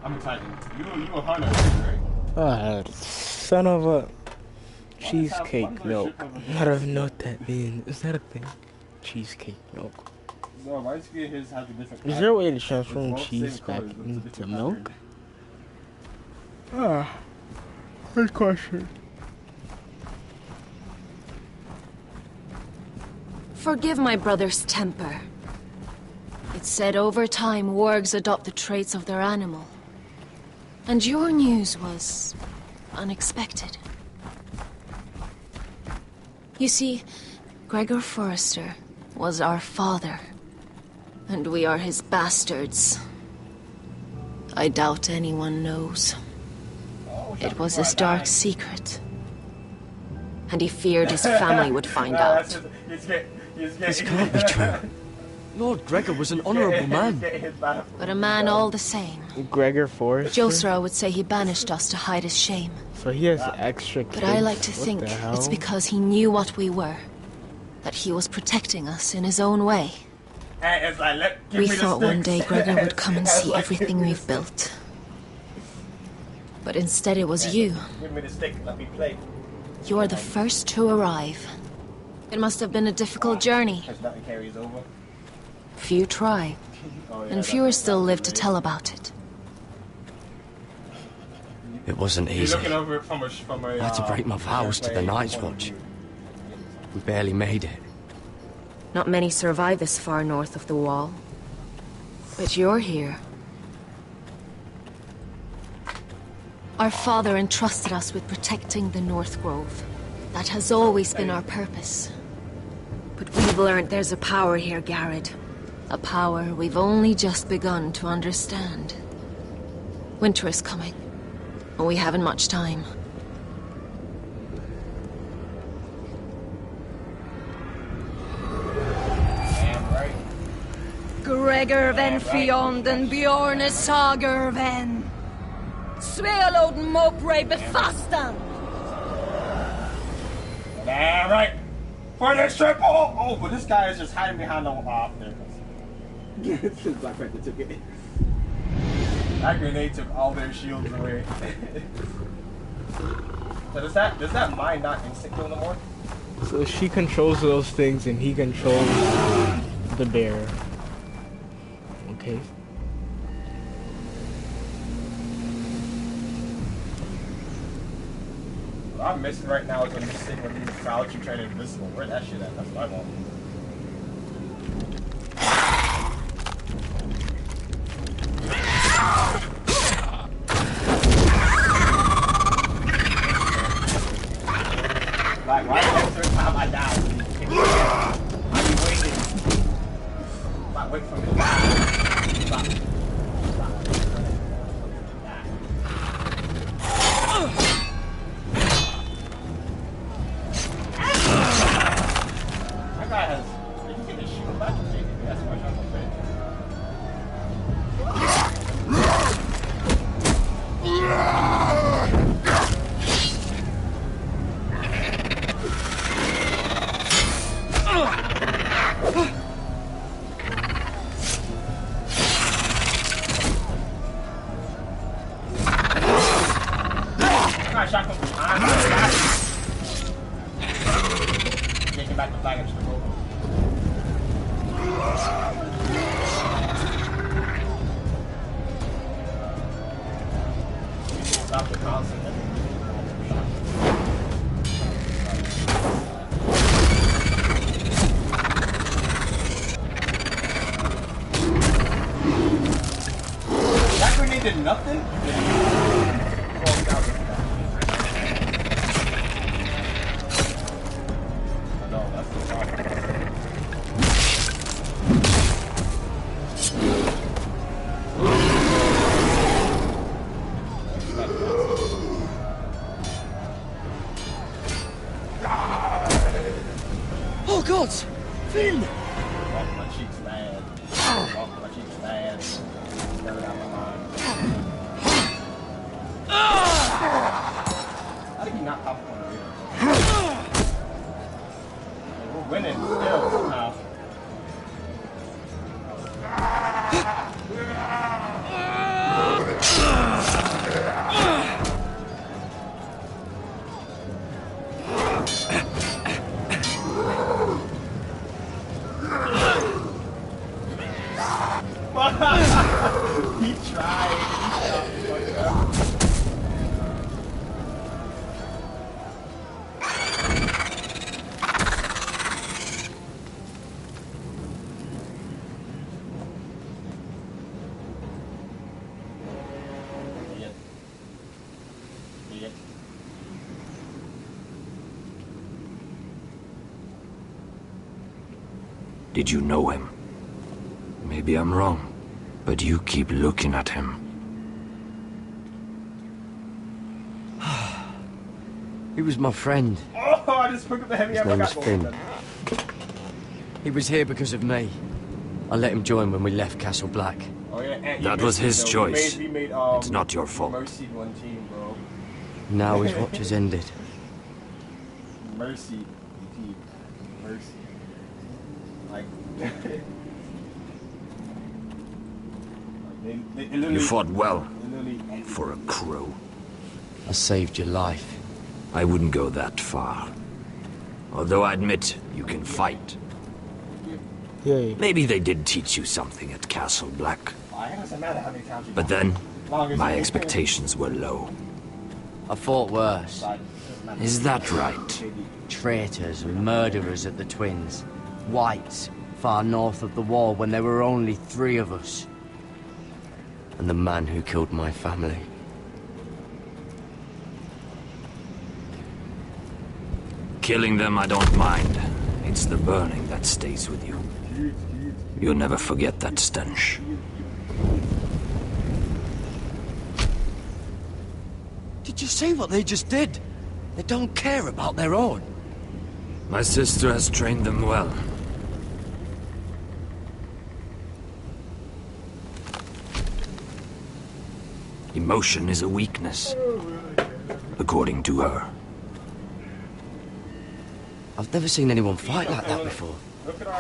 S2: I'm a Titan. You a hunter, right?
S1: Ah, son of a cheesecake milk. I don't even know what that means. Is that a thing? Cheesecake milk.
S2: No, why does he his have a different?
S1: Is there a way to transform cheese back into milk? Ah, good question.
S7: Forgive my brother's temper. It's said over time wargs adopt the traits of their animal. And your news was unexpected. You see, Gregor Forrester was our father. And we are his bastards. I doubt anyone knows. It was his dark secret. And he feared his family would find out.
S11: This can't be true. Lord Gregor was an honourable man.
S7: But a man all the same.
S1: Gregor Forrester?
S7: Josra would say he banished us to hide his shame.
S1: So he has extra kids.
S7: But I like to
S1: What
S7: think
S1: the hell?
S7: it's because he knew what we were. That he was protecting us in his own way. We thought one day Gregor would come and see everything we've built. But instead it was you.
S2: Give me the stick, let me play.
S7: You are the first to arrive. It must have been a difficult journey.
S2: As nothing carries over.
S7: Few try, and fewer still live to tell about it.
S11: It wasn't
S2: You're
S11: easy.
S2: looking over it from a
S11: I had to break my vows to the Night's Watch. We barely made it.
S7: Not many survive this far north of the Wall. But you're here. Our father entrusted us with protecting the North Grove. That has always been our purpose. But we've learned there's a power here, Garrett. A power we've only just begun to understand. Winter is coming, and we haven't much time.
S19: Gregor ven Fionden Bjorne Sager ven. Svealod Mopre befastan.
S2: Damn right. For the triple. Oh, but this guy is just hiding behind the there. Black Panther took it. That grenade took all their shields away. So does that mine not instant kill no more?
S1: So she controls those things and he controls the bear. Okay.
S2: What I'm missing right now is when you stick when you crouch, you turn invisible. Where's that shit at? That's what I want. Like, why every time I die, I be waiting. Like, wait for me to die. Stop. That guy has. Did he get his shield back? That's why I'm shotgun from behind. Taking back the flag and just go. Stop the constant. That grenade did nothing?
S11: Oh God! Finn!
S2: Walk my cheeks mad. Walk my cheeks mad. Never got my mind. How did he not pop up on the video? We're winning still somehow. He tried.
S10: Did you know him?
S8: Maybe I'm wrong, but you keep looking at him.
S11: He was my friend.
S2: Oh, I just picked up the heavy
S11: His
S2: ammo.
S11: name was Finn. He was here because of me. I let him join when we left Castle Black.
S2: Oh, yeah, and
S8: That was his choice.
S2: We made,
S8: It's not your fault.
S2: Mercy one team, bro.
S11: Now his watch has ended.
S2: Mercy team. Mercy. Like...
S8: You fought well, for a crow.
S11: I saved your life.
S8: I wouldn't go that far. Although I admit, you can fight.
S1: Yay.
S8: Maybe they did teach you something at Castle Black.
S2: It doesn't matter how many times you
S8: But
S2: die.
S8: then,
S2: Long as
S8: my
S2: you-
S8: expectations were low.
S11: I fought worse.
S8: Is that right?
S11: Traitors and murderers at the Twins. Whites, far north of the wall when there were only 3 of us. And the man who killed my family.
S8: Killing them I don't mind. It's the burning that stays with you. You'll never forget that stench.
S11: Did you see what they just did? They don't care about their own.
S8: My sister has trained them well. Emotion is a weakness, according to her.
S11: I've never seen anyone fight like that before.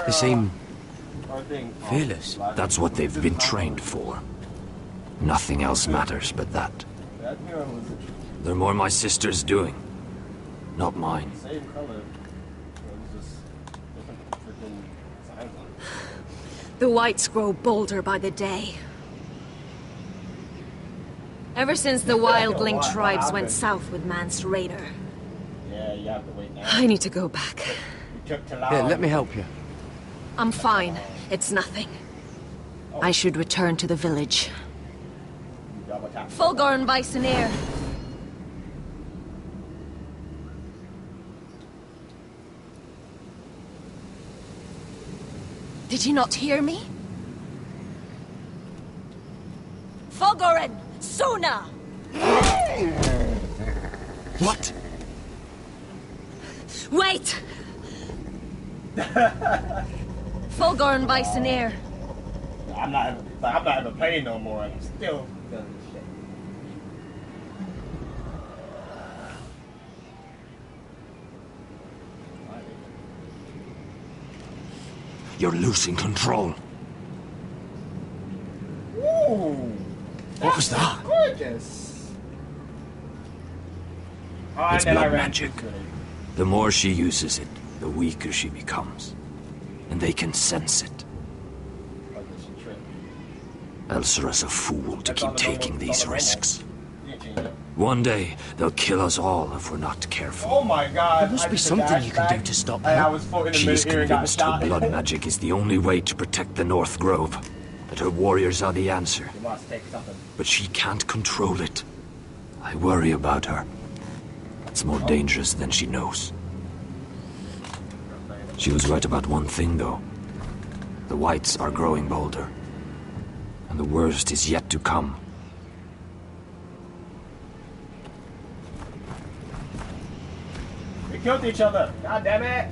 S11: They seem fearless.
S8: That's what they've been trained for. Nothing else matters but that. They're more my sister's doing, not mine.
S2: Same color. It was just different freaking signs on it.
S7: The whites grow bolder by the day. Ever since the wildling
S2: What
S7: tribes
S2: happened?
S7: went south with Mance Raider.
S2: Yeah, you have to wait now.
S7: I need to go back.
S2: You took too long.
S11: Here, let me help you.
S7: I'm fine. It's nothing. I should return to the village. Fulgor Viceneer. Did you not hear me? Fulgorin! Suna!
S8: What?
S7: Wait! Fulgor Viceneer.
S2: I'm not even playing no more. I'm still doing this shit.
S8: You're losing control.
S2: Ooh,
S8: What was that?
S2: gorgeous. Oh,
S8: It's
S2: and then I
S8: blood
S2: ran
S8: magic.
S2: too quick.
S8: The more she uses it, the weaker she becomes. And they can sense it.
S2: Like this trick.
S8: Elsura's a fool to
S2: That's all
S8: keep
S2: the normal-
S8: taking
S2: all
S8: these
S2: the normal.
S8: risks.
S2: You can change it.
S8: One day, they'll kill us all if we're not careful.
S2: Oh my god.
S11: There must
S2: I
S11: be
S2: just
S11: something you can do
S2: flashback,
S11: to stop
S2: and I
S11: her.
S2: was floating in the
S8: She's
S2: middle here and got
S8: convinced her
S2: shot.
S8: blood magic is the only way to protect the North Grove. That her warriors are the answer.
S2: You must take something.
S8: But she can't control it. I worry about her. It's more dangerous than she knows. She was right about one thing, though. The whites are growing bolder. And the worst is yet to come.
S2: We killed each other. God damn it.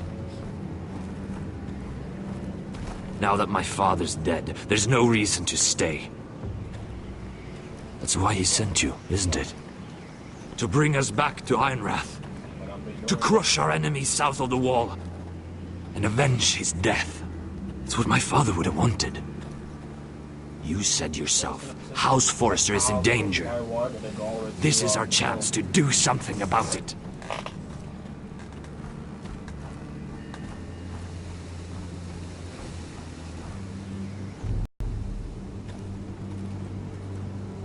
S8: Now that my father's dead, there's no reason to stay. That's why he sent you, isn't it? To bring us back to Ironrath. To crush our enemies south of the wall. And avenge his death. It's what my father would have wanted. You said yourself, House Forrester is in danger. This is our chance to do something about it.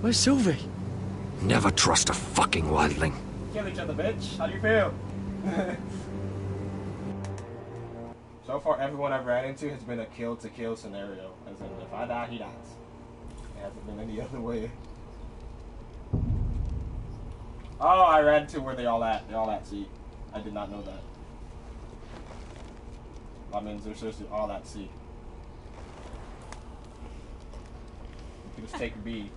S11: Where's Sylvie?
S8: Never trust a fucking wildling.
S2: Kill each other, bitch. How do you feel? So far, everyone I've ran into has been a kill-to-kill scenario. As in, if I die, he dies. It hasn't been any other way. Oh, I ran into where they all at. They're all at sea. I did not know that. That means they're seriously all at sea. Just take B.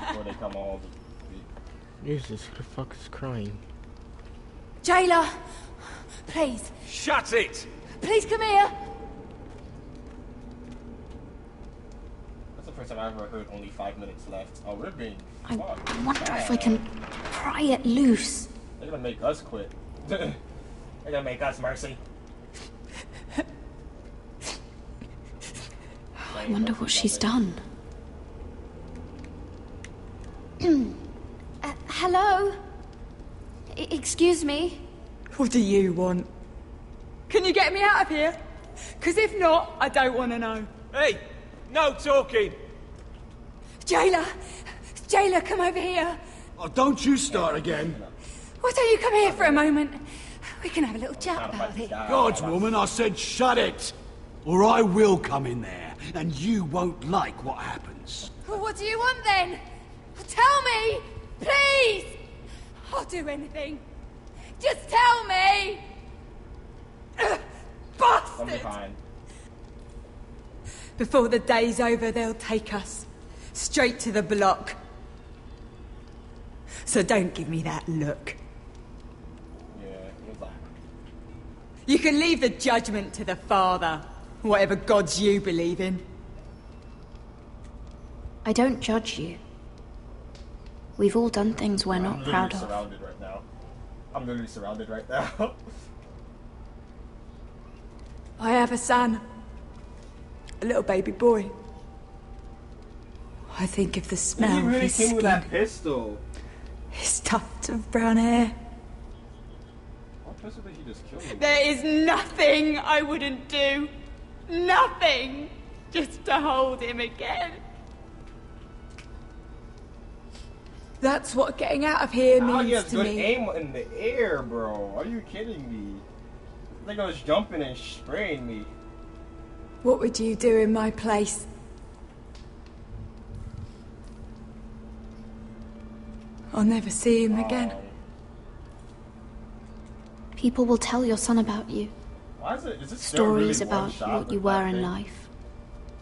S2: Before they come all the B.
S1: Jesus, who the fuck is crying?
S15: Jailer! Please.
S21: Shut it!
S15: Please come here!
S2: That's the first time I've ever heard only 5 minutes left. Oh, we're being
S6: I wonder if I can pry it loose.
S2: They're gonna make us quit. They're gonna make us mercy.
S6: I wonder what she's done. Hello? Excuse me?
S19: What do you want? Can you get me out of here? Because if not, I don't want to know.
S21: Hey, no talking.
S19: Jailer! Jailer, come over here.
S3: Oh, don't you start again.
S19: Why don't you come here for a moment? We can have a little chat about it.
S3: God's woman, I said shut it. Or I will come in there, and you won't like what happens.
S19: Well, what do you want then? Tell me! Please! I'll do anything. Just tell me! Bastard! Before the day's over, they'll take us. Straight to the block. So don't give me that look. You can leave the judgment to the Father, whatever gods you believe in.
S6: I don't judge you. We've all done things we're not proud of.
S2: Surrounded right now. I'm literally surrounded right now.
S19: I have a son. A little baby boy. I think of the smell
S2: He really
S19: of his
S2: came
S19: skin.
S2: with that pistol.
S19: His tuft of brown hair.
S2: What pistol did he just kill me?
S19: There is nothing I wouldn't do. Nothing. Just to hold him again. That's what getting out of here
S2: How he
S19: means
S2: has
S19: to
S2: good
S19: me.
S2: aim in the air, bro. Are you kidding me? I think I was jumping and spraying me.
S19: What would you do in my place? I'll never see him again.
S6: People will tell your son about you.
S2: Why is it still
S6: Stories
S2: really
S6: about
S2: one shot
S6: what you
S2: with
S6: were
S2: that
S6: in
S2: thing?
S6: life.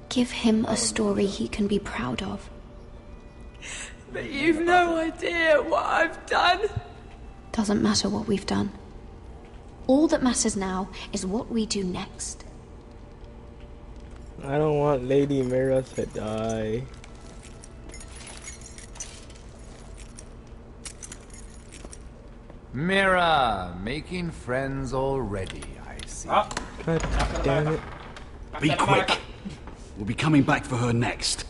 S6: Give him a story he can be proud of.
S19: But you've no idea what I've done.
S6: Doesn't matter what we've done. All that matters now is what we do next.
S1: I don't want Lady Mira to die.
S4: Mira, making friends already, I see.
S1: God damn it.
S3: Be quick. We'll be coming back for her next.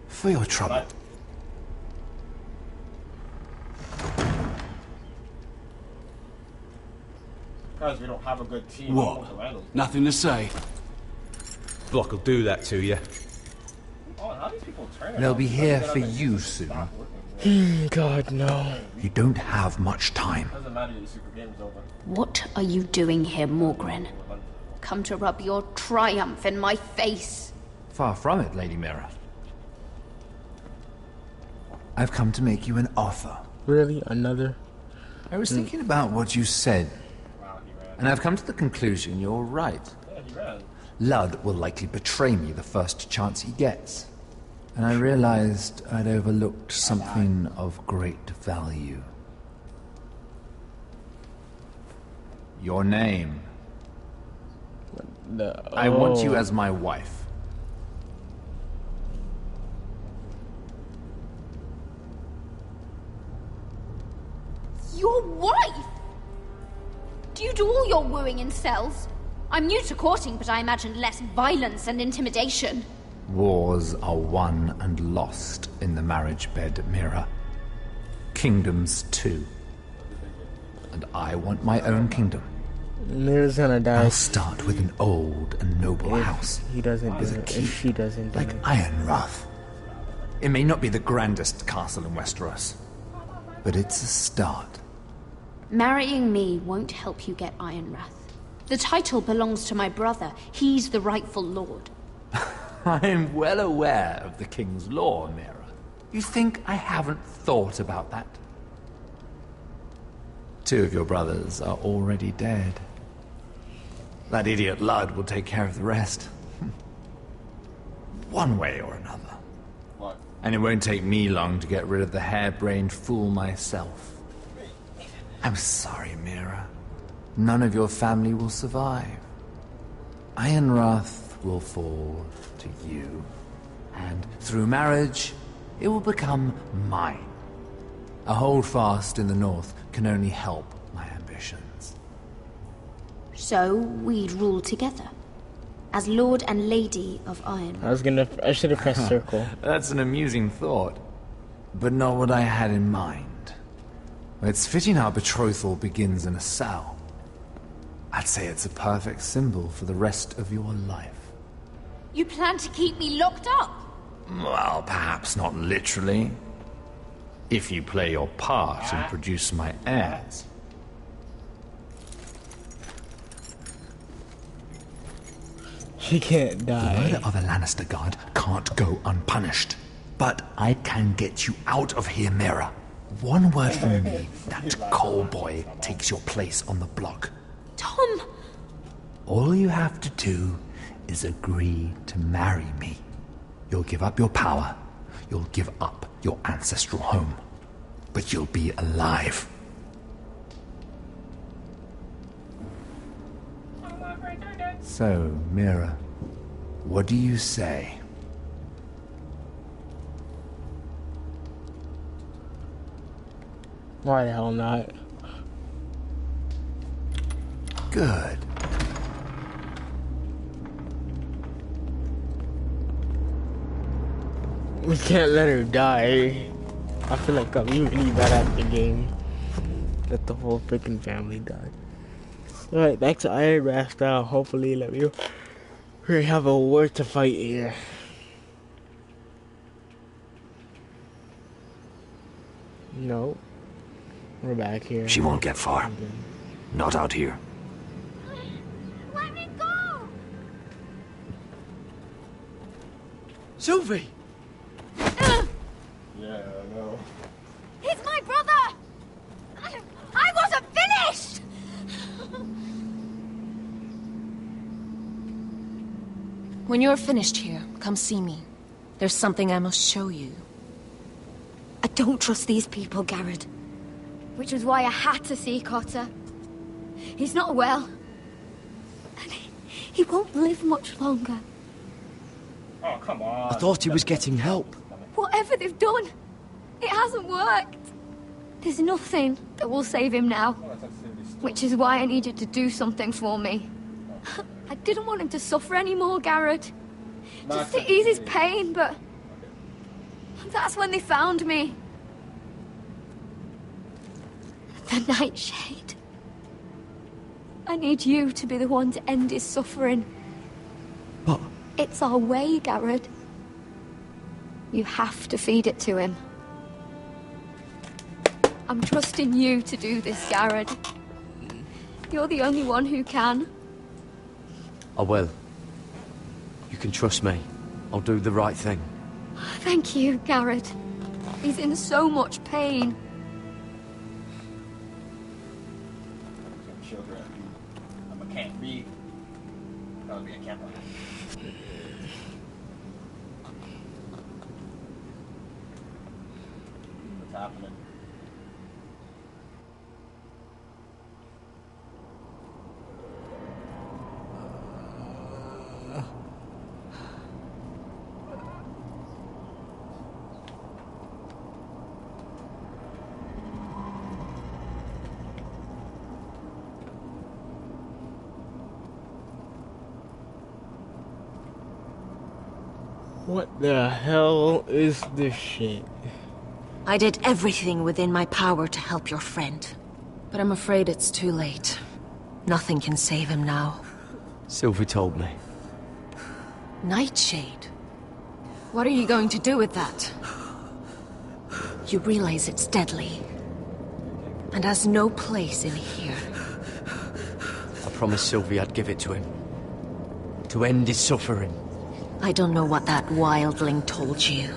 S10: For your trouble.
S2: Because we don't have a good team.
S3: What? Nothing to say?
S21: Block will do that to you.
S2: Oh, how these people turn it
S4: They'll
S2: on?
S4: be here for you soon.
S1: God, no.
S10: You don't have much time.
S2: Doesn't matter, your super game's over.
S6: What are you doing here, Morgren? Come to rub your triumph in my face.
S4: Far from it, Lady Mira.
S10: I've come to make you an offer.
S1: Really? Another?
S4: I was thinking about what you said, and I've come to the conclusion you're right.
S2: Yeah, he ran.
S4: Ludd will likely betray me the first chance he gets. And I realized I'd overlooked something of great value. Your name. I want you as my wife.
S6: Your wife? Do you do all your wooing in cells? I'm new to courting, but I imagine less violence and intimidation.
S4: Wars are won and lost in the marriage bed, Mira. Kingdoms too. And I want my own kingdom.
S1: Mira's gonna die.
S10: I'll start with an old and noble house.
S1: He doesn't
S10: with
S1: do
S10: a
S1: it.
S10: key,
S1: If she doesn't do
S10: like
S1: it.
S10: Ironrath.
S4: It may not be the grandest castle in Westeros,
S10: But it's a start.
S6: Marrying me won't help you get Ironrath. The title belongs to my brother. He's the rightful lord.
S4: I'm well aware of the king's law, Mira. You think I haven't thought about that? 2 of your brothers are already dead. That idiot Ludd will take care of the rest. One way or another. And it won't take me long to get rid of the harebrained fool myself. I'm sorry, Mira. None of your family will survive. Ironrath will fall to you, and through marriage, it will become mine. A holdfast in the north can only help my ambitions.
S12: So we'd rule together, as Lord and Lady of Iron.
S1: I should have pressed circle.
S4: That's an amusing thought, but not what I had in mind. It's fitting our betrothal begins in a cell. I'd say it's a perfect symbol for the rest of your life.
S12: You plan to keep me locked up?
S4: Well, perhaps not literally. If you play your part and produce my heirs.
S1: She can't die.
S4: The murder of a Lannister guard can't go unpunished. But I can get you out of here, Mira. One word from me, that coal boy takes your place on the block.
S12: Tom!
S4: All you have to do is agree to marry me. You'll give up your power. You'll give up your ancestral home. But you'll be alive. So, Mira, what do you say?
S1: Why the hell not?
S4: Good.
S1: We can't let her die. I feel like I'm really bad at the game. Let the whole freaking family die. Alright, back to Ironrath now. Hopefully let me we have a war to fight here. No. We're back here.
S8: She won't get far. Not out here.
S19: Let me go!
S10: Sylvie!
S2: Yeah, I know.
S19: He's my brother! I wasn't finished!
S7: When you're finished here, come see me. There's something I must show you.
S6: I don't trust these people, Garrett. Which was why I had to see Cotter. He's not well. And he won't live much longer.
S2: Oh, come on.
S10: I thought he was getting help.
S6: Whatever they've done, it hasn't worked. There's nothing that will save him now. Which is why I need you to do something for me. I didn't want him to suffer anymore, Garrett. Just to ease his pain, but... that's when they found me. The Nightshade. I need you to be the one to end his suffering.
S10: But...
S6: it's our way, Garrett. You have to feed it to him. I'm trusting you to do this, Garrett. You're the only one who can.
S11: I will. You can trust me. I'll do the right thing.
S6: Thank you, Garrett. He's in so much pain.
S2: Children. I'm a can't be. I'll be a camper. What's happening?
S1: What the hell is this shit?
S7: I did everything within my power to help your friend. But I'm afraid it's too late. Nothing can save him now.
S11: Sylvie told me.
S7: Nightshade? What are you going to do with that? You realize it's deadly. And has no place in here.
S11: I promised Sylvie I'd give it to him. To end his suffering.
S7: I don't know what that wildling told you.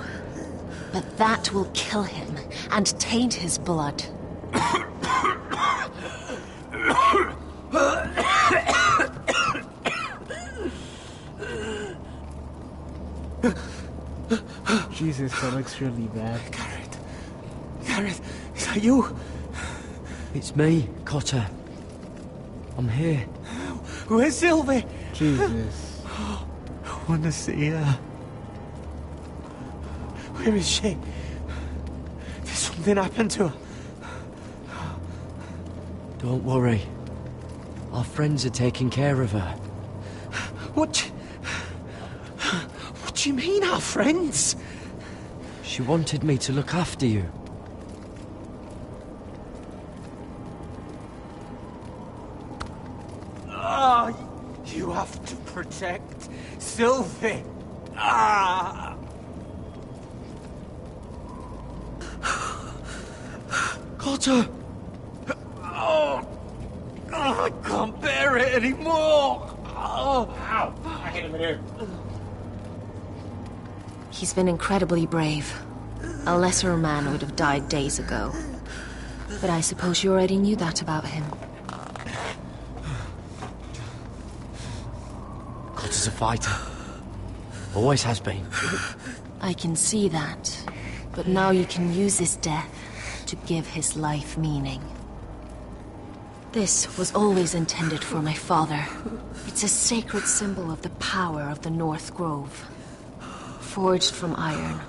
S7: But that will kill him and taint his blood.
S1: Jesus, that looks really bad.
S9: Gareth, is that you?
S11: It's me, Cotter. I'm here.
S9: Where's Sylvie?
S1: Jesus.
S9: I want to see her. Where is she? Did something happen to her?
S11: Don't worry. Our friends are taking care of her.
S9: What do you mean, our friends?
S11: She wanted me to look after you.
S9: Ah, you have to protect Sylvie. Ah.
S11: Cotter!
S9: Oh, I can't bear it anymore. Oh.
S2: Ow! I hit him in here.
S7: He's been incredibly brave. A lesser man would have died days ago. But I suppose you already knew that about him.
S11: Cotter's a fighter. Always has been.
S7: I can see that. But now you can use his death to give his life meaning. This was always intended for my father. It's a sacred symbol of the power of the North Grove. Forged from iron,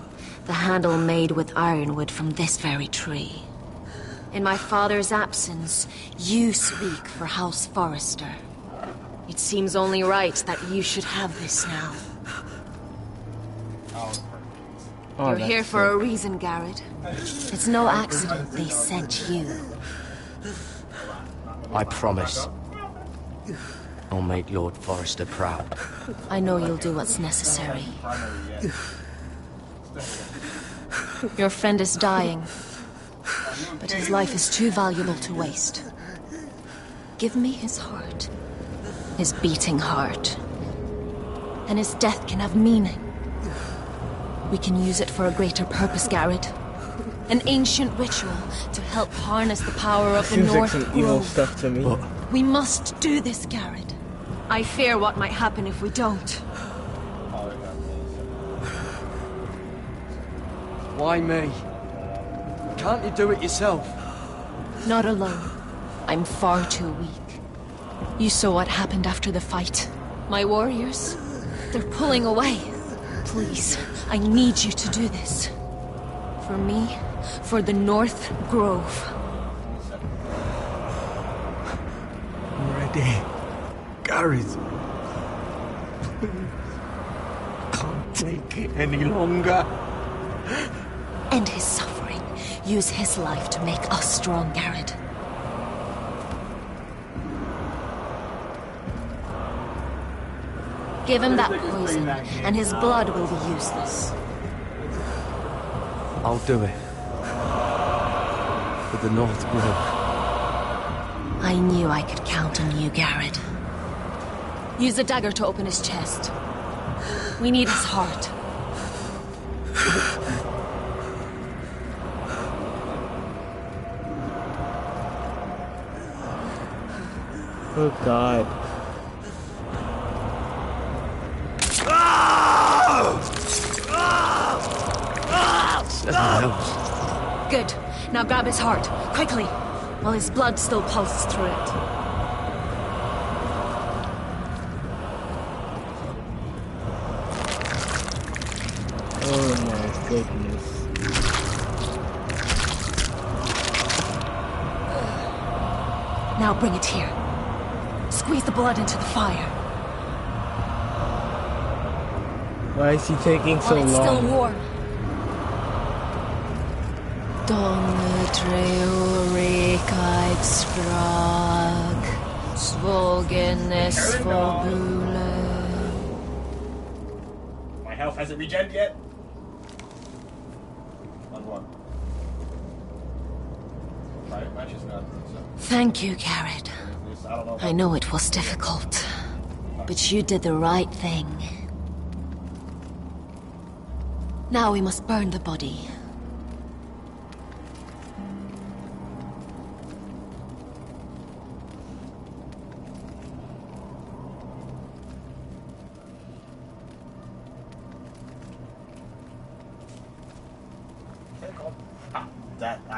S7: the handle made with ironwood from this very tree. In my father's absence, you speak for House Forrester. It seems only right that you should have this now. You're here for a reason, Garrett. It's no accident they sent you.
S11: I promise. I'll make Lord Forrester proud.
S7: I know you'll do what's necessary. Your friend is dying, but his life is too valuable to waste. Give me his heart. His beating heart. And his death can have meaning. We can use it for a greater purpose, Garrett. An ancient ritual to help harness the power of the North
S1: Seems like some evil
S7: Grove.
S1: stuff to me.
S7: We must do this, Garrett. I fear what might happen if we don't.
S11: Why me? Can't you do it yourself?
S7: Not alone. I'm far too weak. You saw what happened after the fight. My warriors, they're pulling away. Please, I need you to do this. For me, for the North Grove.
S9: I'm ready. Gareth. Can't take it any longer.
S7: End his suffering. Use his life to make us strong, Garrett. Give him that poison, and his blood will be useless.
S11: I'll do it. For the North Grove.
S7: I knew I could count on you, Garrett. Use the dagger to open his chest. We need his heart.
S1: Oh God.
S7: Good. Now grab his heart, quickly, while his blood still pulses through it.
S1: Oh my goodness.
S7: Now bring it here. Squeeze the blood into the fire.
S1: Why is he taking so
S7: While it's still
S1: long?
S7: warm. Donne treurigheid sprag, svogenes fobule.
S2: My health hasn't regened yet. On one. Right, match is not.
S7: Thank you, Garrett. I know it was difficult, but you did the right thing. Now we must burn the body.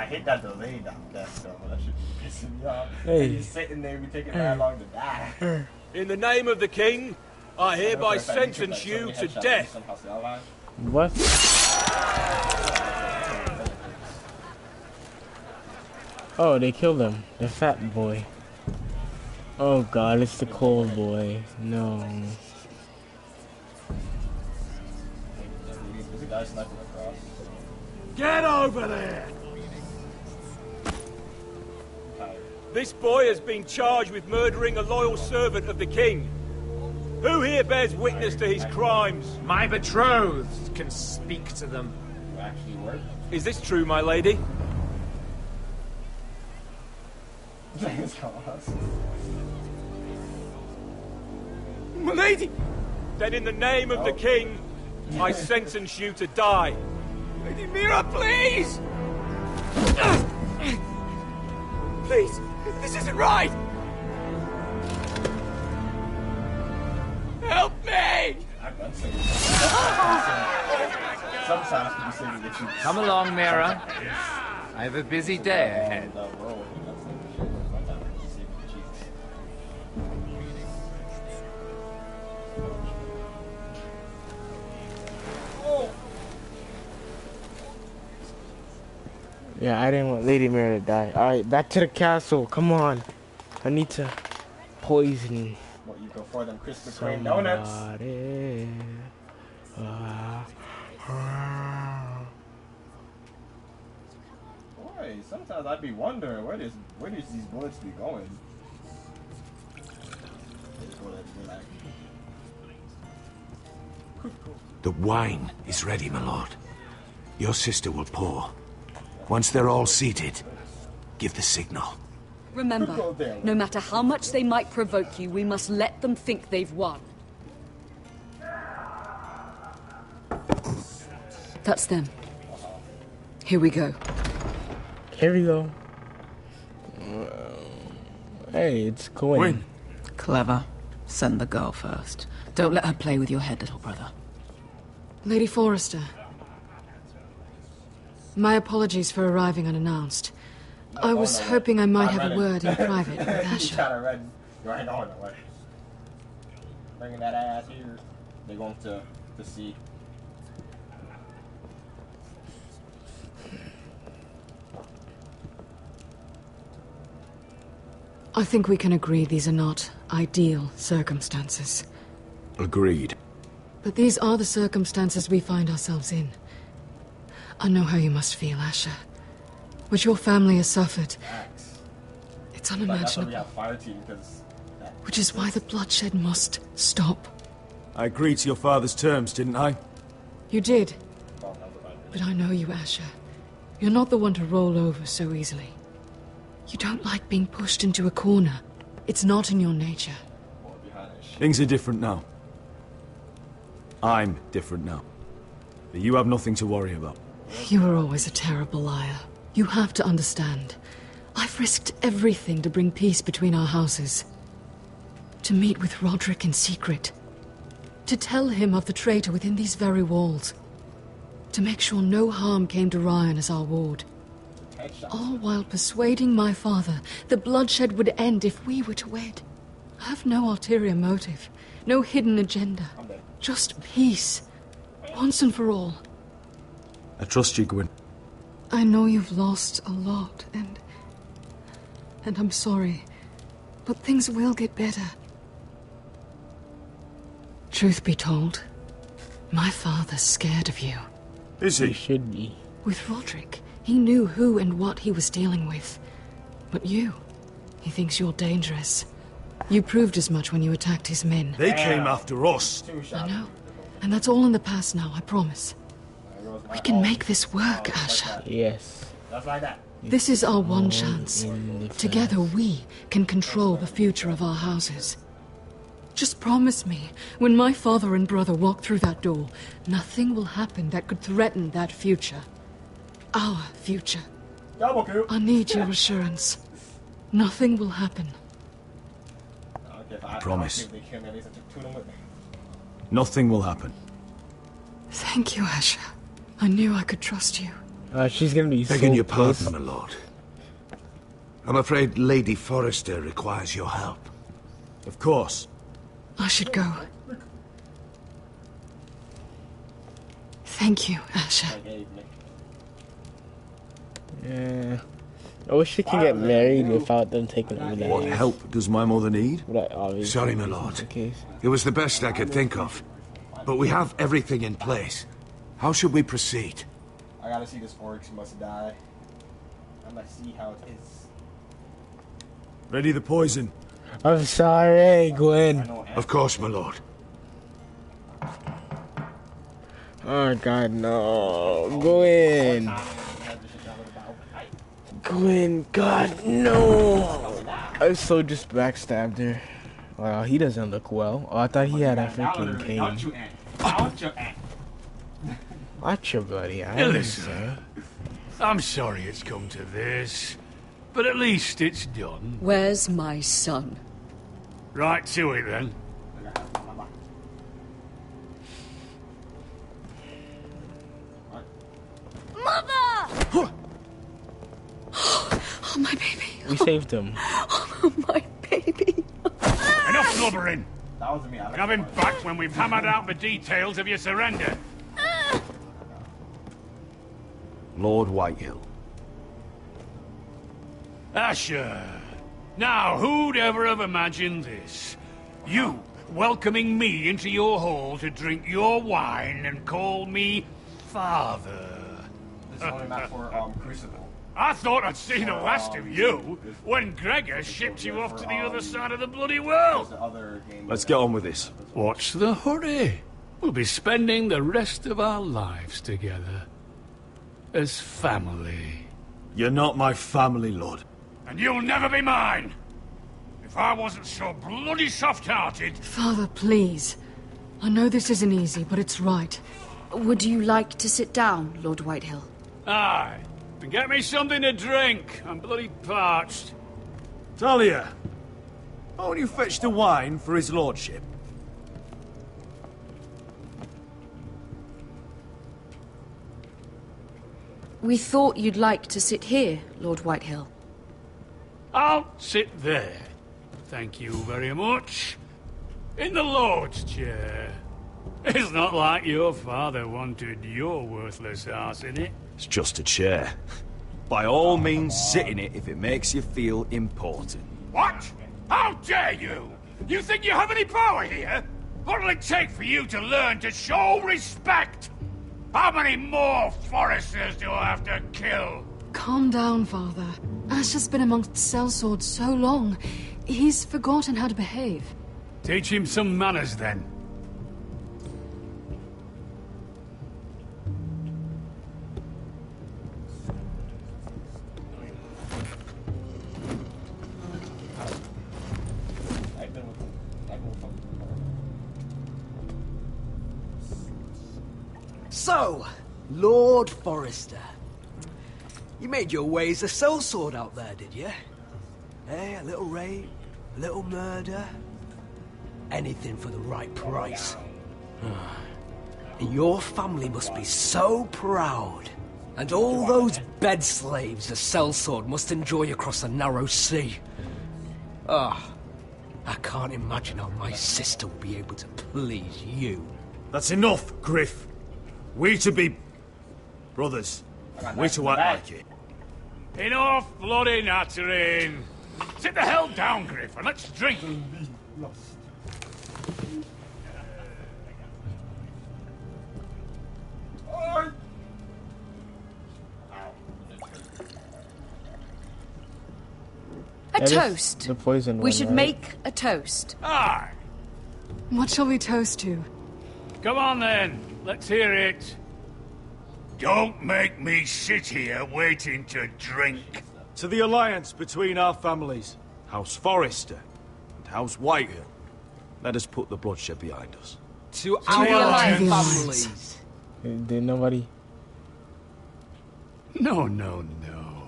S2: I hate that delay death though. That should be pissing me off.
S1: Hey.
S2: He's sitting there, we taking that long to die.
S21: In the name of the king, I hereby sentence you to death.
S1: What? Oh, they killed him. The fat boy. Oh god, it's the cold boy. No.
S2: There's a guy sniping across.
S21: Get over there! This boy has been charged with murdering a loyal servant of the king. Who here bears witness to his crimes?
S13: My betrothed can speak to them.
S2: Actually work?
S21: Is this true, my lady?
S13: My lady!
S21: Then in the name of the king, I sentence you to die.
S13: Lady Mira, please! Please, this isn't right! Help me!
S4: Come along, Mira. I have a busy day ahead.
S1: Yeah, I didn't want Lady Mira to die. Alright, back to the castle. Come on. I need to poison
S2: What, you go for them Krispy Kreme donuts?
S1: somebody.
S2: Boy, sometimes I'd be wondering where does these bullets be going?
S17: The wine is ready, my lord. Your sister will pour. Once they're all seated, give the signal.
S18: Remember, no matter how much they might provoke you, we must let them think they've won. That's them. Here we go.
S1: Here we go. Hey, it's Cohen.
S16: Clever. Send the girl first. Don't let her play with your head, little brother.
S20: Lady Forrester. My apologies for arriving unannounced. I was hoping I might have a word in private with Asher.
S2: You ain't going nowhere. Bringing that ass here. They're going to see.
S20: I think we can agree these are not ideal circumstances.
S17: Agreed.
S20: But these are the circumstances we find ourselves in. I know how you must feel, Asher. What your family has suffered. It's unimaginable. Which is why the bloodshed must stop.
S14: I agreed to your father's terms, didn't I?
S20: You did. But I know you, Asher. You're not the one to roll over so easily. You don't like being pushed into a corner. It's not in your nature.
S14: Things are different now. I'm different now. But you have nothing to worry about.
S20: You were always a terrible liar. You have to understand. I've risked everything to bring peace between our houses. To meet with Roderick in secret. To tell him of the traitor within these very walls. To make sure no harm came to Ryan as our ward. All while persuading my father the bloodshed would end if we were to wed. I have no ulterior motive, no hidden agenda. Just peace, once and for all.
S14: I trust you, Gwyn.
S20: I know you've lost a lot, and I'm sorry, but things will get better. Truth be told, my father's scared of you.
S14: Is he?
S1: He should be.
S20: With Roderick, he knew who and what he was dealing with. But you, he thinks you're dangerous. You proved as much when you attacked his men.
S14: They came after us.
S20: I know. And that's all in the past now, I promise. We can make this work, Asher.
S1: Yes.
S2: Just like that.
S20: This is our one chance. Together we can control the future of our houses. Just promise me, when my father and brother walk through that door, nothing will happen that could threaten that future. Our future. I need your assurance. Nothing will happen.
S14: Promise. Nothing will happen.
S20: Thank you, Asher. I knew I could trust you.
S1: She's gonna be
S17: Begging
S1: so
S17: your
S1: pissed.
S17: pardon, my lord. I'm afraid Lady Forrester requires your help.
S14: Of course.
S20: I should go. Thank you, Asher.
S1: Yeah. I wish she could get married without them taking over the
S17: What
S1: house.
S17: help does my mother need?
S1: But obviously
S17: Sorry, my
S1: this
S17: lord.
S1: is the case.
S17: It was the best I could think of. But we have everything in place. How should we proceed?
S2: I gotta see this Oryx must die. I'm gonna see how it is.
S14: Ready the poison.
S1: I'm sorry, Gwen.
S17: Of course, my lord.
S1: Oh God, no, Gwen. Gwen, God, no. I so just backstabbed her. Wow, he doesn't look well. Oh, I thought he had a freaking cane. Watch your bloody eyes.
S3: Listen, I'm sorry it's come to this, but at least it's done.
S18: Where's my son?
S3: Right to it then.
S19: Mother!
S20: Oh, my baby.
S1: We saved him.
S20: Oh, my baby.
S3: Enough blubbering.
S2: That wasn't me.
S3: Have him back when we've hammered out the details of your surrender.
S11: Lord Whitehill.
S3: Asher. Now, who'd ever have imagined this? You welcoming me into your hall to drink your wine and call me father.
S2: This is only meant for Crucible.
S3: I thought I'd seen the last of you when Gregor shipped you off to the other side of the bloody world.
S14: Let's get on with this.
S3: What's the hurry? We'll be spending the rest of our lives together. As family.
S14: You're not my family, Lord.
S3: And you'll never be mine! If I wasn't so bloody soft-hearted...
S20: Father, please. I know this isn't easy, but it's right.
S18: Would you like to sit down, Lord Whitehill?
S3: Aye. And get me something to drink. I'm bloody parched.
S14: Talia, why don't you fetch the wine for his lordship?
S18: We thought you'd like to sit here, Lord Whitehill.
S3: I'll sit there. Thank you very much. In the Lord's chair. It's not like your father wanted your worthless ass in it.
S14: It's just a chair. By all means, sit in it if it makes you feel important.
S3: What? How dare you? You think you have any power here? What'll it take for you to learn to show respect? How many more Foresters do I have to kill?
S20: Calm down, Father. Asher's been amongst sellswords so long. He's forgotten how to behave.
S3: Teach him some manners, then.
S5: So, Lord Forrester. You made your way as a sellsword out there, did you? Eh, a little rape, a little murder. Anything for the right price. And your family must be so proud. And all those bed slaves a sellsword must enjoy across the narrow sea. I can't imagine how my sister will be able to please you.
S14: That's enough, Griff. We to be brothers. We to act like it.
S3: Enough bloody nattering. Sit the hell down, Griff, and let's drink.
S18: A
S1: That is
S18: toast.
S1: the poison
S18: We
S1: one,
S18: should
S1: right?
S18: make a toast.
S3: Aye.
S20: What shall we toast to?
S3: Come on, then. Let's hear it. Don't make me sit here waiting to drink.
S14: To the alliance between our families, House Forrester and House Whitehill. Let us put the bloodshed behind us.
S5: To our families.
S1: Did nobody?
S3: No, no, no.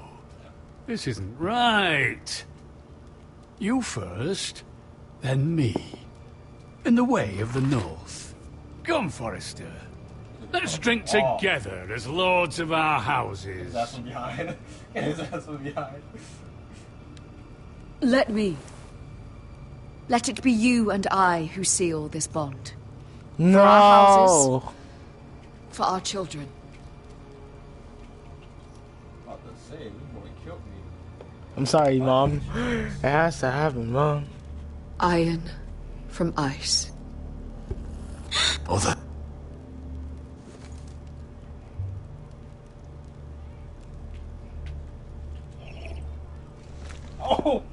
S3: This isn't right. You first, then me. In the way of the North. Come, Forrester. Let's drink together as lords of our houses.
S2: That's from behind. That's from behind.
S18: Let me. Let it be you and I who seal this bond.
S1: No.
S18: For our houses. For our children.
S1: I'm sorry, Mom. It has to happen, Mom.
S18: Iron from ice.
S17: Mother.
S2: Oh!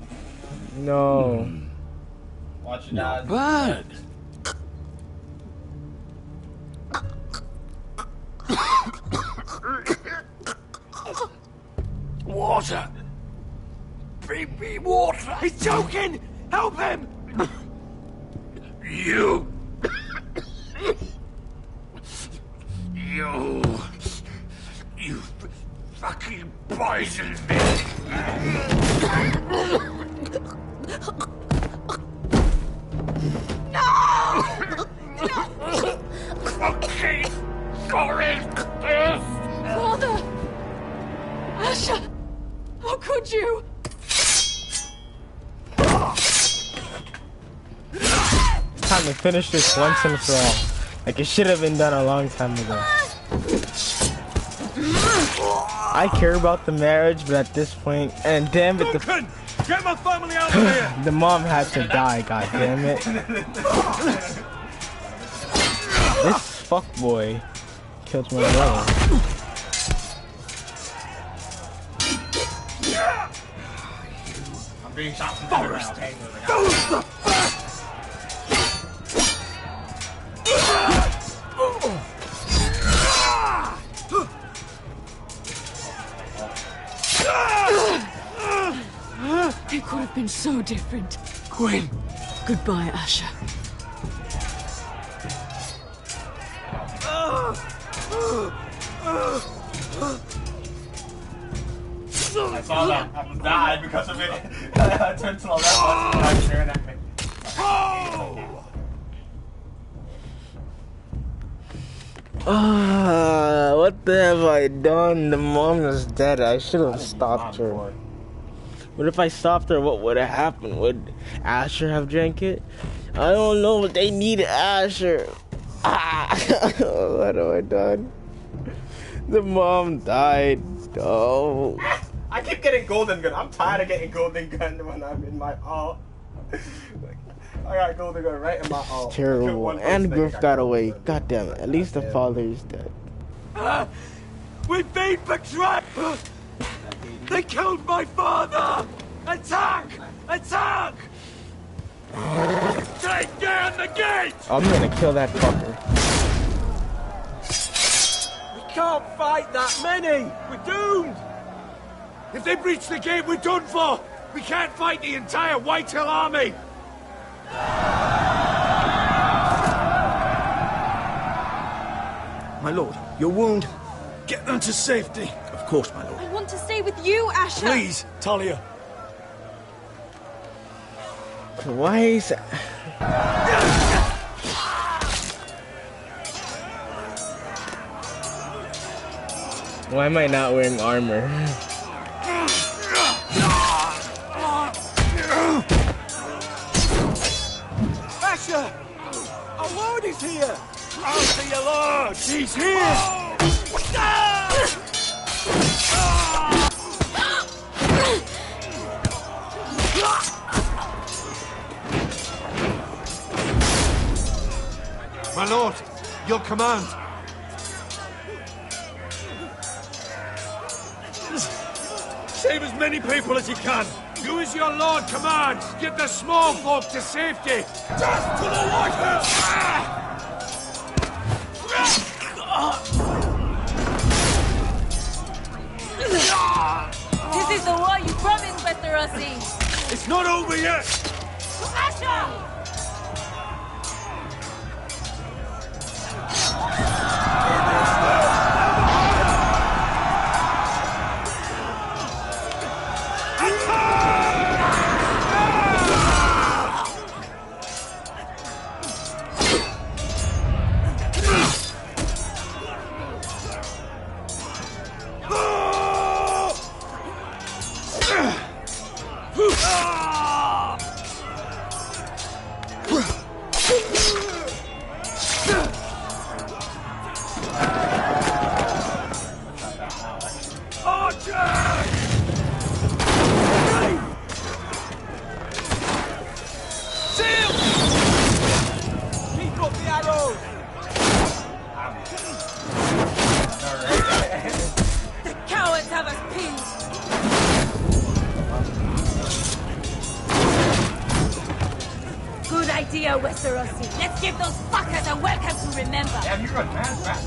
S1: No.
S2: Watch your dad.
S17: Bad.
S9: Water! Bring me water! He's choking! Help him!
S8: You fucking poisoned me! Fucking forest!
S18: Father! Asher! How could you?
S1: Time to finish this once and for all. Like it should have been done a long time ago. I care about the marriage, but at this point, and damn it,
S14: Duncan! Get my family out of here!
S1: the mom had to die, god damn it. This fuckboy killed my brother.
S2: I'm being shot from
S9: Forrest!
S2: Who's the
S20: It could have been so different.
S9: Quinn!
S20: Goodbye, Asher.
S2: I saw that. I died because of it. I turned to the left and I'm staring at me.
S1: What the have I done? The mom is dead. I should have stopped her. What if I stopped her? What would have happened? Would Asher have drank it? I don't know, but they needed Asher. What have I done? The mom died. Oh.
S2: I keep getting golden gun. I'm tired of getting golden gun when I'm in my alt. I got golden gun right in my alt.
S1: Terrible. And Griff got away. God damn it. At least the father is dead.
S9: We've been betrayed! They killed my father! Attack! Attack! Take down the gate!
S1: I'm gonna kill that fucker.
S9: We can't fight that many! We're doomed!
S17: If they breach the gate, we're done for! We can't fight the entire Whitehill army!
S14: My lord, your wound. Get them to safety. Of course, my lord.
S19: I want to stay with you, Asher.
S14: Please, Talia.
S1: Why is Why am I not wearing armor?
S9: Asher! Our lord is here! Answer your lord! He's here!
S17: My lord, your command.
S14: Save as many people as you can.
S17: Do as your lord commands. Get the small folk to safety.
S14: Just to the Whitehill!
S19: This is the war you promised, Westerosi.
S14: It's not over yet.
S19: Asher! Good idea, Westerosi. Let's give those fuckers a welcome to remember.
S2: Yeah, you run mad fast.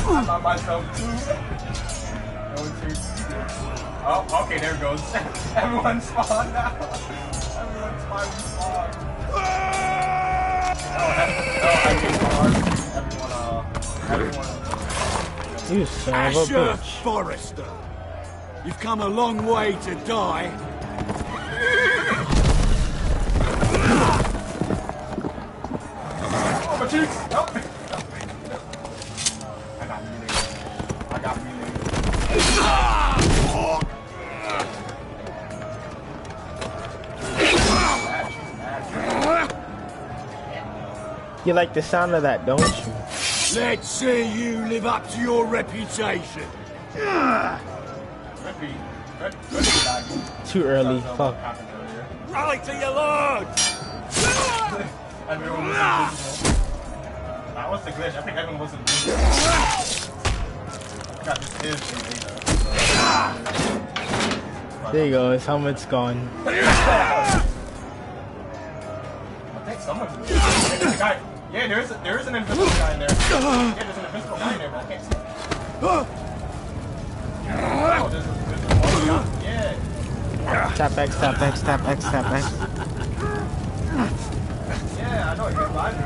S2: I'm by myself too. Oh, okay, there it goes. Everyone spawned now. Everyone's finally spawned.
S1: You son of a
S9: Asher
S1: bitch.
S9: Forrester, you've come a long way to die.
S2: Oh, my cheeks! Help me! I got melee.
S1: You like the sound of that, don't you?
S9: Let's see you live up to your reputation.
S1: Too early. Fuck.
S9: Rally to your lord!
S2: Everyone was invisible. That was the glitch. I think everyone was invisible. I got this
S1: There you go. His helmet's gone.
S2: I think someone's invisible. There's a guy. Yeah, there is an invisible guy in there. Yeah, there's an invisible guy in there, but I can't see. Oh, there's an invisible guy. Yeah.
S1: Tap X, tap X, tap X, tap X.
S2: Yeah, I know it. He's live.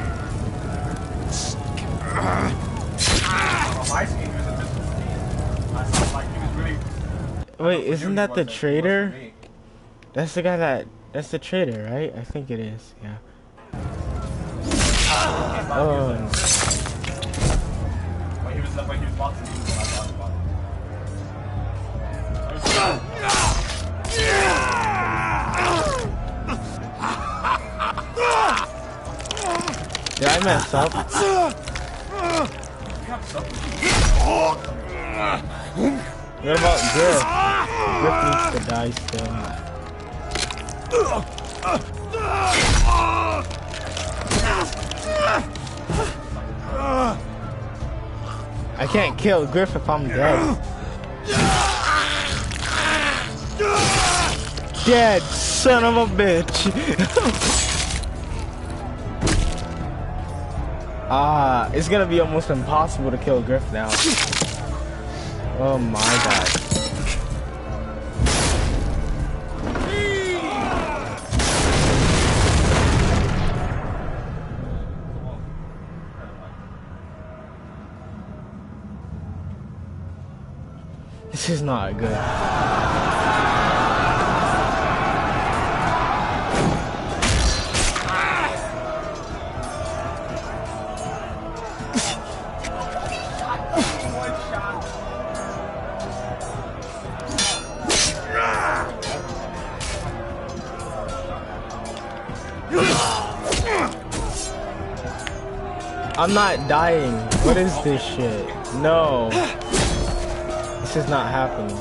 S2: On my screen, he was invisible. I saw like he was really.
S1: Wait, isn't that the traitor? That's the guy that's the traitor, right? I think it is, yeah. Oh.
S2: When he was boxing, I thought about
S1: Did I mess up? What about Griff? Griff needs to die still. I can't kill Griff if I'm dead. Dead, son of a bitch. It's gonna be almost impossible to kill Griff now. Oh my god. This is not good. I'm not dying. What is this shit? No. This is not happening.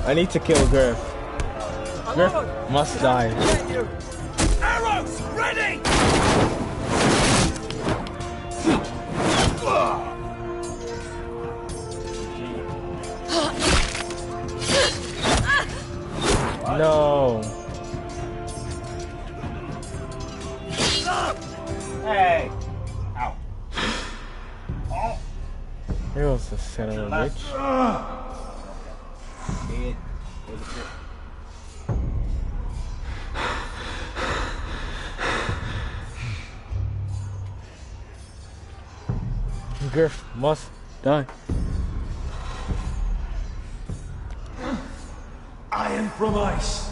S1: I need to kill Griff. Griff must die.
S9: Arrows ready!
S1: No.
S2: Hey! Ow. Oh!
S1: Here was the son of a bitch.
S2: Dead.
S1: Griff must die.
S9: Iron from ice.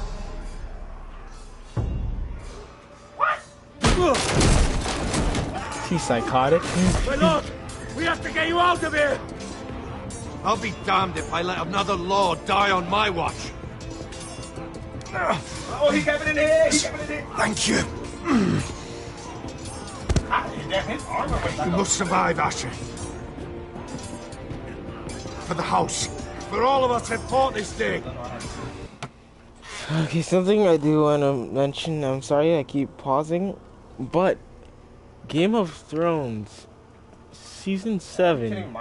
S1: He's psychotic.
S9: My lord, we have to get you out of here.
S17: I'll be damned if I let another lord die on my watch.
S2: Oh, he kept it in here! He kept it in here!
S17: Thank you.
S2: His armor was
S17: You must survive, Asher. For the house. For all of us that fought this day.
S1: Okay, something I do want to mention. I'm sorry I keep pausing, but Game of Thrones Season 7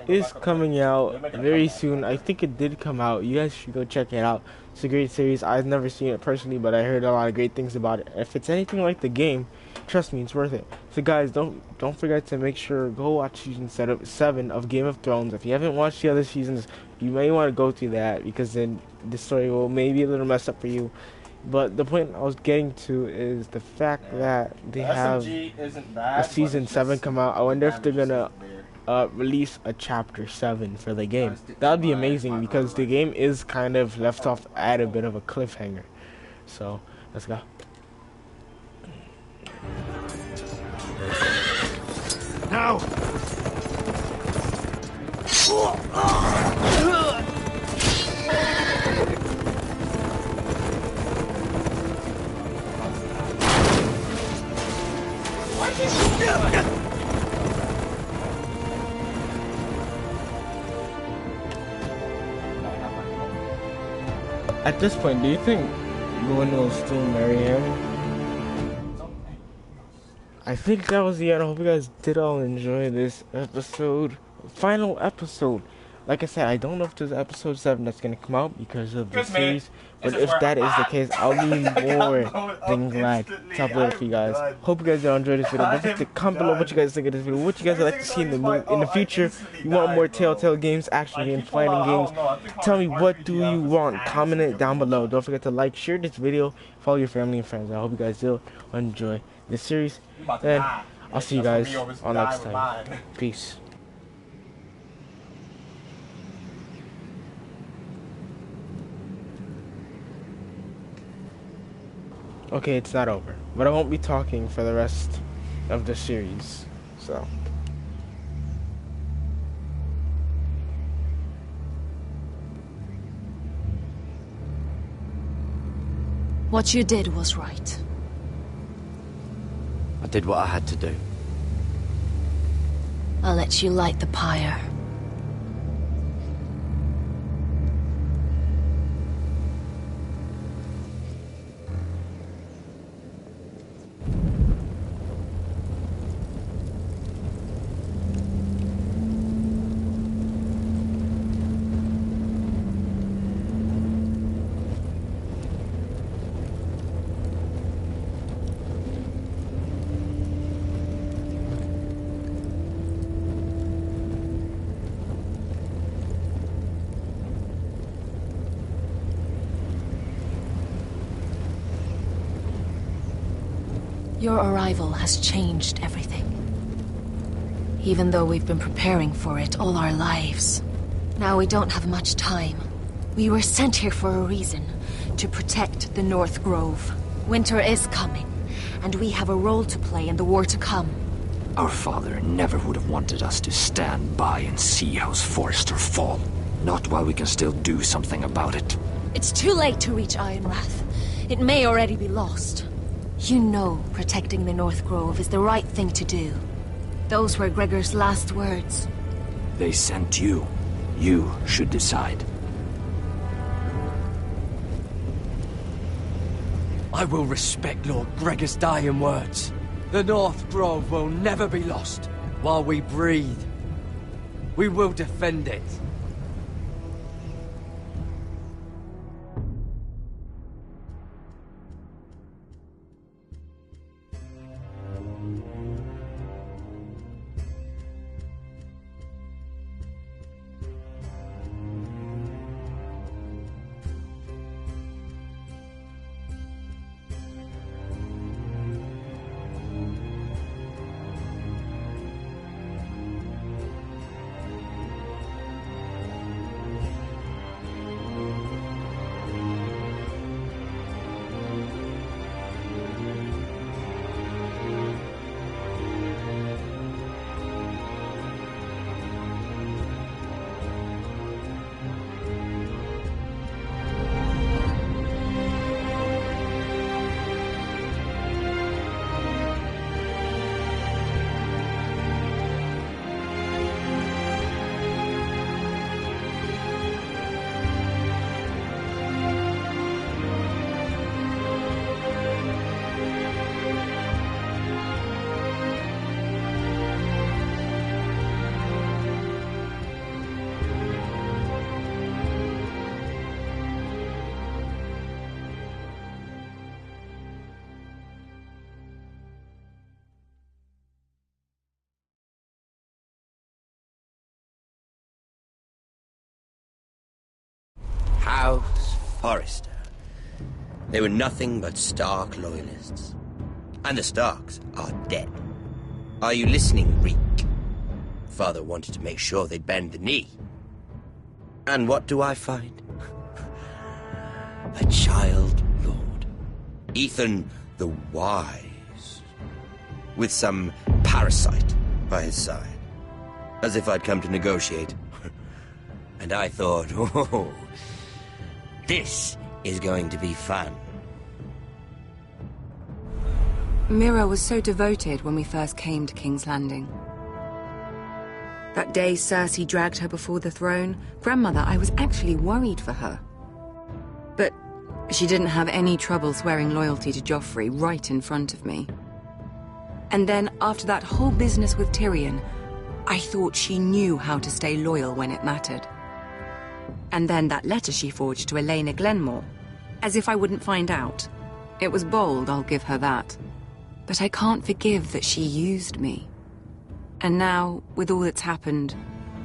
S1: is coming out very soon. I think it did come out. You guys should go check it out. It's a great series. I've never seen it personally, but I heard a lot of great things about it. If it's anything like the game, trust me, it's worth it. So guys, don't forget to make sure go watch season 7 of Game of Thrones. If you haven't watched the other seasons, you may want to go through that, because then the story will maybe a little messed up for you. But the point I was getting to is the fact that they have a season 7 come out. I wonder if they're gonna release a chapter 7 for the game. That would be amazing, because the game is kind of left off at a bit of a cliffhanger. So let's go.
S17: Now!
S1: At this point, do you think Gwen will still marry him? I think that was the end. I hope you guys did all enjoy this episode. Final episode. Like I said, I don't know if there's episode 7 that's going to come out because of the series. But if that is the case, I'll be more than glad to upload it for you guys. Hope you guys all enjoyed this video. Don't forget to comment below what you guys think of this video. What you guys would like to see in the future. You want more Telltale games, action games, fighting games. Tell me, what do you want? Comment it down below. Don't forget to like, share this video, follow your family and friends. I hope you guys still enjoy this series. And I'll see you guys on next time. Peace. Okay, it's not over, but I won't be talking for the rest of the series, so.
S7: What you did was right.
S11: I did what I had to do.
S7: I'll let you light the pyre. Your arrival has changed everything. Even though we've been preparing for it all our lives. Now we don't have much time. We were sent here for a reason. To protect the North Grove. Winter is coming, and we have a role to play in the war to come.
S8: Our father never would have wanted us to stand by and see House Forrester fall. Not while we can still do something about it.
S7: It's too late to reach Ironrath. It may already be lost. You know protecting the North Grove is the right thing to do. Those were Gregor's last words.
S8: They sent you. You should decide.
S11: I will respect Lord Gregor's dying words. The North Grove will never be lost. While we breathe, we will defend it.
S15: House Forrester. They were nothing but Stark loyalists. And the Starks are dead. Are you listening, Reek? Father wanted to make sure they'd bend the knee. And what do I find? A child lord. Ethan the Wise. With some parasite by his side. As if I'd come to negotiate. And I thought, oh, this is going to be fun.
S22: Mira was so devoted when we first came to King's Landing. That day Cersei dragged her before the throne, Grandmother, I was actually worried for her. But she didn't have any trouble swearing loyalty to Joffrey right in front of me. And then, after that whole business with Tyrion, I thought she knew how to stay loyal when it mattered. And then that letter she forged to Elena Glenmore, as if I wouldn't find out. It was bold, I'll give her that. But I can't forgive that she used me. And now, with all that's happened,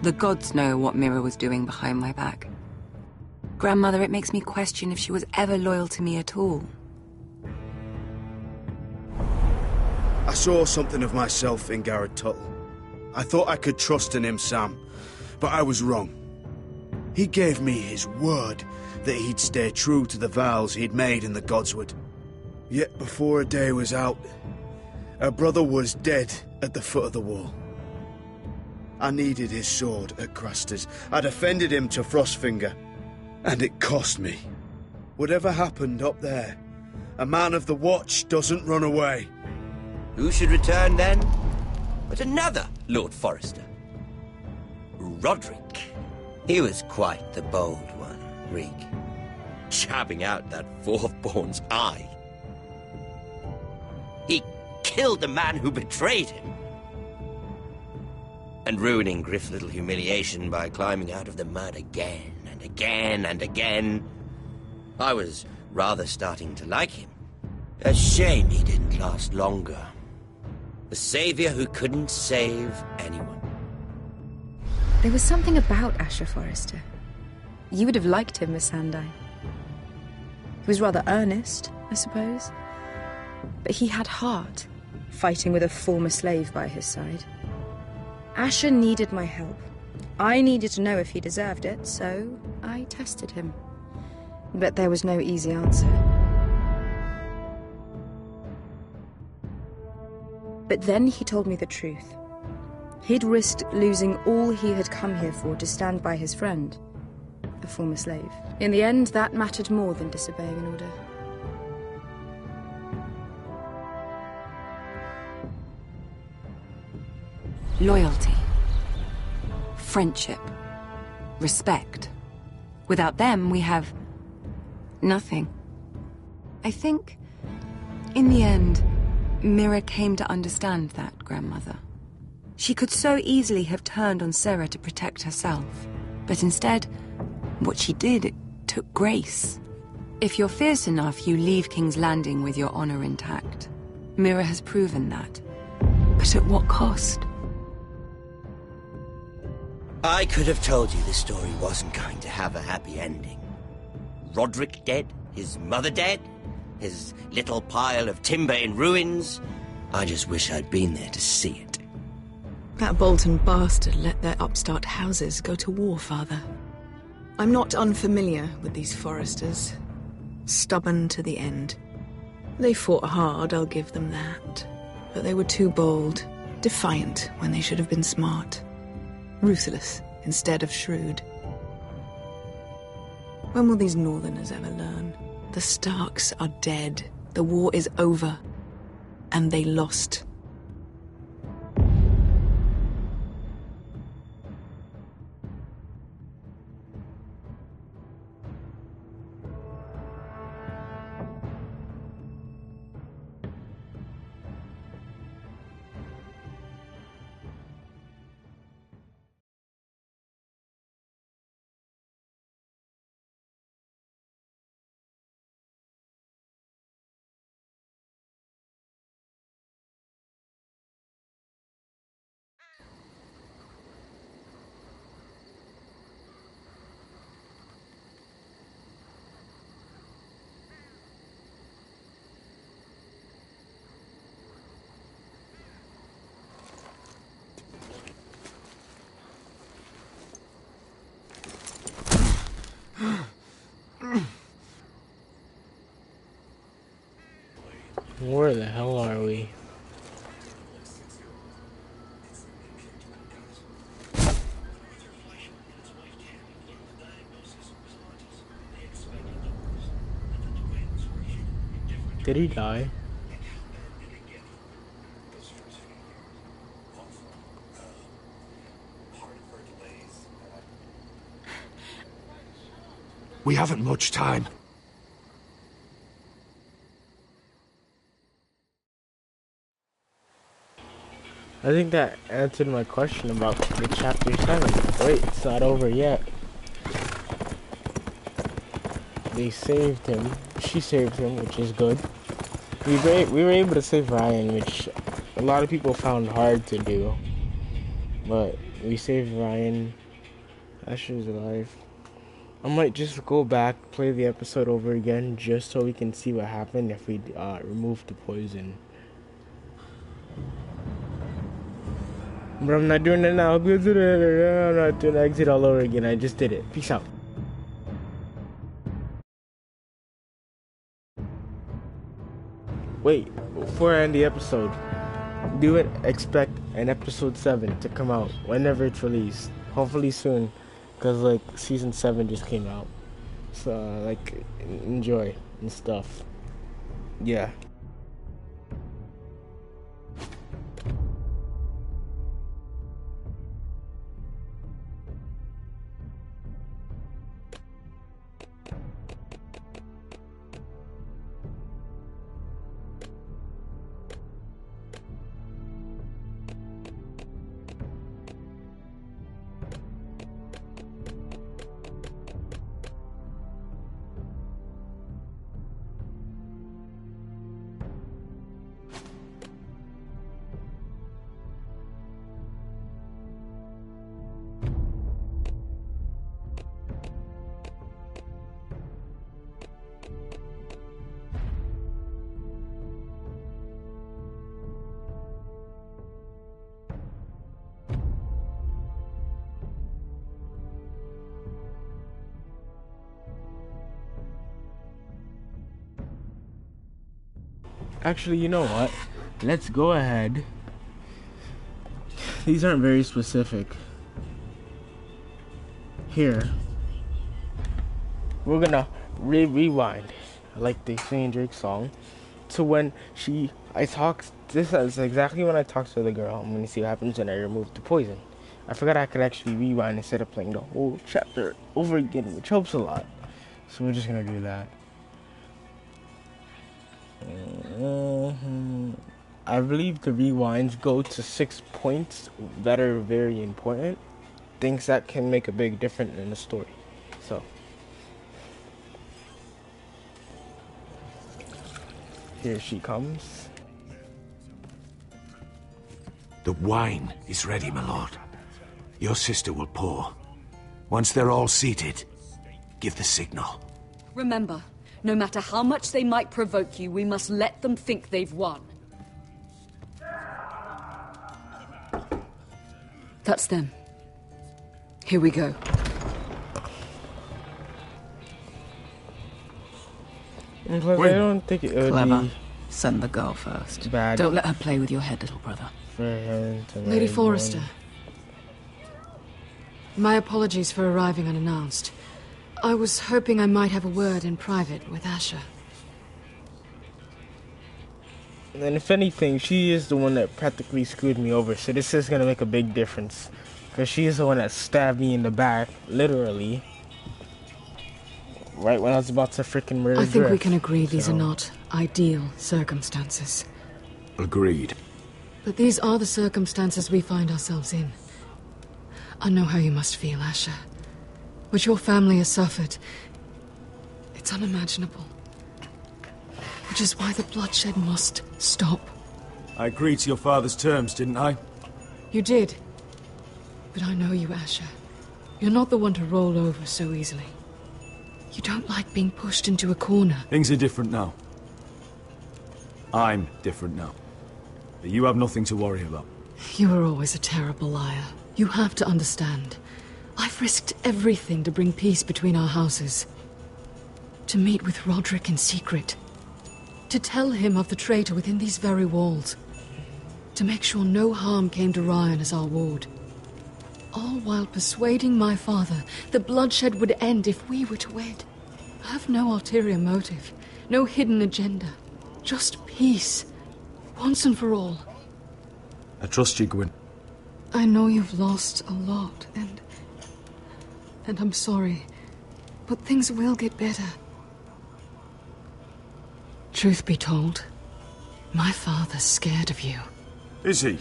S22: the gods know what Mira was doing behind my back. Grandmother, it makes me question if she was ever loyal to me at all.
S14: I saw something of myself in Garrett Tuttle. I thought I could trust in him, Sam, but I was wrong. He gave me his word that he'd stay true to the vows he'd made in the Godswood. Yet before a day was out, our brother was dead at the foot of the wall. I needed his sword at Craster's. I defended him to Frostfinger, and it cost me. Whatever happened up there, a man of the Watch doesn't run away.
S15: Who should return then? But another Lord Forrester. Roderick. He was quite the bold one, Reek. Jabbing out that fourth-born's eye. He killed the man who betrayed him. And ruining Griff's little humiliation by climbing out of the mud again and again and again. I was rather starting to like him. A shame he didn't last longer. The savior who couldn't save anyone.
S23: There was something about Asher Forrester. You would have liked him, Miss Sandai. He was rather earnest, I suppose. But he had heart, fighting with a former slave by his side. Asher needed my help. I needed to know if he deserved it, so I tested him. But there was no easy answer. But then he told me the truth. He'd risked losing all he had come here for to stand by his friend, a former slave. In the end, that mattered more than disobeying an order.
S22: Loyalty. Friendship. Respect. Without them, we have nothing. I think, in the end, Mira came to understand that, Grandmother. She could so easily have turned on Sarah to protect herself. But instead, what she did, it took grace. If you're fierce enough, you leave King's Landing with your honor intact. Mira has proven that. But at what cost?
S15: I could have told you this story wasn't going to have a happy ending. Roderick dead, his mother dead, his little pile of timber in ruins. I just wish I'd been there to see it.
S16: That Bolton bastard let their upstart houses go to war, Father. I'm not unfamiliar with these Forresters. Stubborn to the end. They fought hard, I'll give them that. But they were too bold, defiant when they should have been smart. Ruthless instead of shrewd. When will these Northerners ever learn? The Starks are dead. The war is over. And they lost.
S1: Where the hell are we? Did he die?
S17: We haven't much time.
S1: I think that answered my question about the chapter 7. Wait, it's not over yet. They saved him. She saved him, which is good. We were able to save Ryan, which a lot of people found hard to do. But we saved Ryan. Asher's alive. I might just go back, play the episode over again, just so we can see what happened if we removed the poison. But I'm not doing it now. I'm not doing the exit all over again. I just did it. Peace out. Wait, before I end the episode, expect an episode 7 to come out whenever it's released. Hopefully soon, because like season 7 just came out. So like enjoy and stuff. Yeah. Actually, you know what? Let's go ahead. These aren't very specific. Here. We're gonna rewind, like they say in Drake's song, to when this is exactly when I talked to the girl. I'm gonna see what happens when I remove the poison. I forgot I could actually rewind instead of playing the whole chapter over again, which helps a lot. So we're just gonna do that. I believe the rewinds go to 6 points that are very important. Things that can make a big difference in the story. So here she comes.
S17: The wine is ready, my lord. Your sister will pour. Once they're all seated, give the signal.
S18: Remember, no matter how much they might provoke you, we must let them think they've won. That's them. Here we go.
S1: I don't think it would
S6: Clever.
S1: be
S6: Send the girl first.
S1: bad.
S6: Don't let her play with your head, little brother.
S20: Lady Forrester. My apologies for arriving unannounced. I was hoping I might have a word in private with Asher.
S1: And if anything, she is the one that practically screwed me over, so this is gonna make a big difference. Because she is the one that stabbed me in the back, literally. Right when I was about to freaking murder
S20: I think we
S1: Griff.
S20: can agree these are not ideal circumstances.
S17: Agreed.
S20: But these are the circumstances we find ourselves in. I know how you must feel, Asher. What your family has suffered, it's unimaginable. Which is why the bloodshed must stop.
S14: I agreed to your father's terms, didn't I?
S20: You did. But I know you, Asher. You're not the one to roll over so easily. You don't like being pushed into a corner.
S14: Things are different now. I'm different now. But you have nothing to worry about.
S20: You were always a terrible liar. You have to understand. I've risked everything to bring peace between our houses. To meet with Roderick in secret. To tell him of the traitor within these very walls. To make sure no harm came to Ryan as our ward. All while persuading my father that bloodshed would end if we were to wed. I have no ulterior motive, no hidden agenda. Just peace, once and for all.
S14: I trust you, Gwyn.
S20: I know you've lost a lot, and I'm sorry, but things will get better. Truth be told, my father's scared of you.
S14: Is he?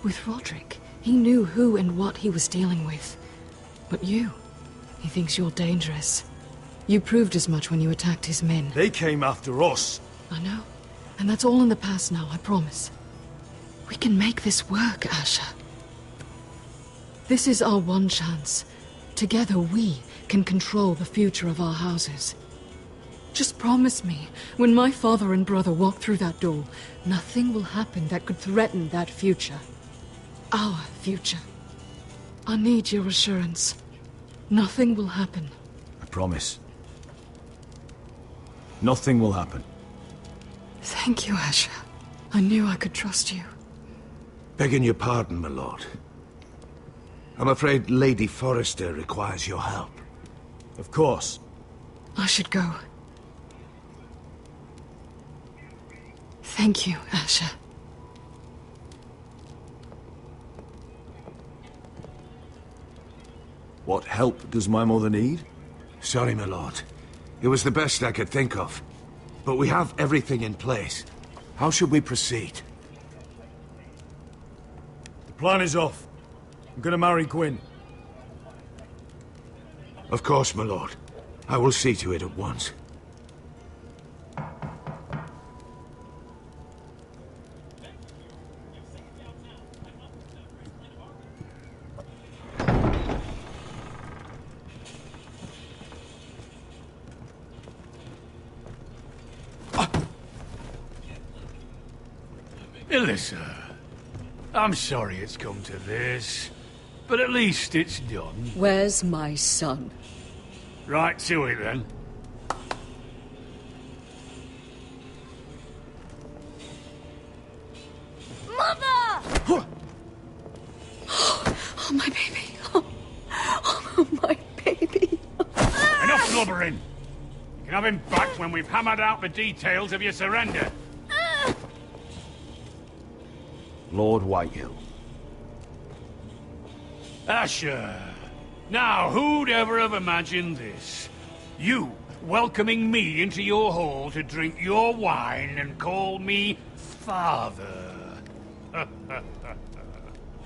S20: With Roderick, he knew who and what he was dealing with. But you, he thinks you're dangerous. You proved as much when you attacked his men.
S14: They came after us.
S20: I know, and that's all in the past now, I promise. We can make this work, Asher. This is our one chance. Together we can control the future of our houses. Just promise me, when my father and brother walk through that door, nothing will happen that could threaten that future. Our future. I need your assurance. Nothing will happen.
S14: I promise. Nothing will happen.
S20: Thank you, Asher. I knew I could trust you.
S17: Begging your pardon, my lord. I'm afraid Lady Forrester requires your help.
S14: Of course.
S20: I should go. Thank you, Asher.
S14: What help does my mother need?
S17: Sorry, my lord. It was the best I could think of. But we have everything in place. How should we proceed?
S14: The plan is off. I'm gonna marry Gwyn.
S17: Of course, my lord. I will see to it at once.
S3: Elissa, I'm sorry it's come to this, but at least it's done.
S18: Where's my son?
S3: Right to it, then.
S19: Mother!
S20: Oh, my baby. Oh, my baby.
S3: Enough blubbering. You can have him back when we've hammered out the details of your surrender.
S10: Lord Whitehill.
S3: Asher. Now, who'd ever have imagined this? You welcoming me into your hall to drink your wine and call me father.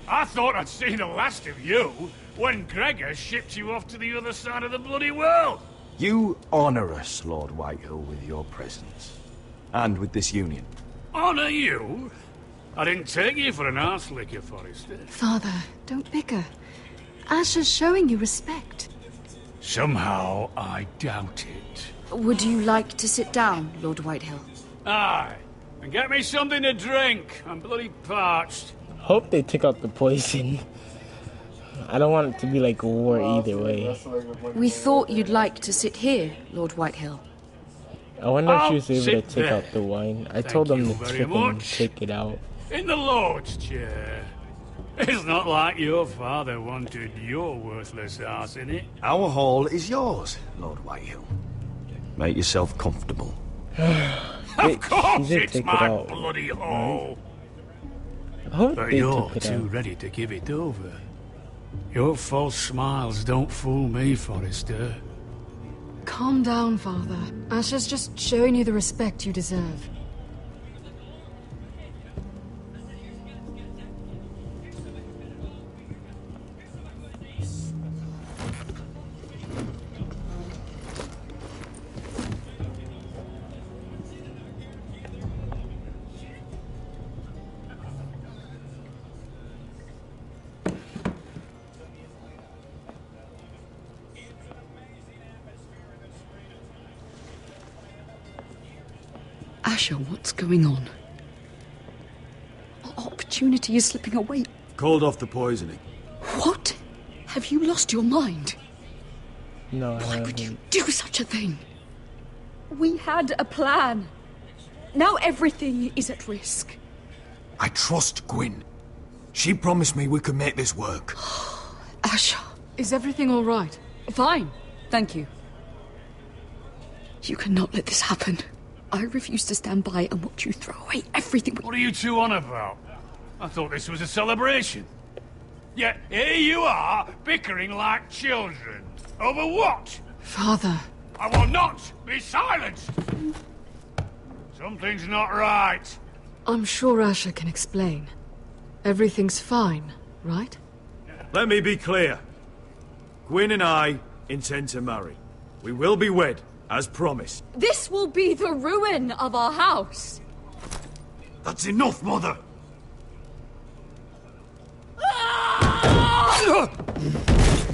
S3: I thought I'd seen the last of you when Gregor shipped you off to the other side of the bloody world.
S10: You honor us, Lord Whitehill, with your presence. And with this union.
S3: Honor you? I didn't take you for an arse licker, Forrester.
S20: Father, don't bicker. Asher's showing you respect.
S3: Somehow, I doubt it.
S18: Would you like to sit down, Lord Whitehill?
S3: Aye. And get me something to drink. I'm bloody parched.
S1: Hope they took out the poison. I don't want it to be like a war either way.
S18: We thought you'd like to sit here, Lord Whitehill.
S1: I wonder if she was able to take out the wine. I told them to freaking take it out.
S3: In the Lord's chair. It's not like your father wanted your worthless ass in it.
S10: Our hall is yours, Lord Whitehill. Make yourself comfortable.
S3: Of course it's my bloody hall. But you're too ready to give it over. Your false smiles don't fool me, Forrester.
S20: Calm down, Father. Asher's just showing you the respect you deserve.
S18: Asher, what's going on? Opportunity is slipping away.
S14: Called off the poisoning.
S18: What? Have you lost your mind?
S1: No, I
S18: Why
S1: haven't.
S18: would you do such a thing? We had a plan. Now everything is at risk.
S9: I trust Gwyn. She promised me we could make this work.
S20: Asher, is everything all right?
S18: Fine, thank you.
S20: You cannot let this happen.
S18: I refuse to stand by and watch you throw away everything.
S3: What are you two on about? I thought this was a celebration. Yet here you are, bickering like children. Over what?
S20: Father.
S3: I will not be silenced! Something's not right.
S20: I'm sure Asher can explain. Everything's fine, right?
S14: Let me be clear. Gwyn and I intend to marry. We will be wed, as promised.
S18: This will be the ruin of our house.
S14: That's enough, Mother!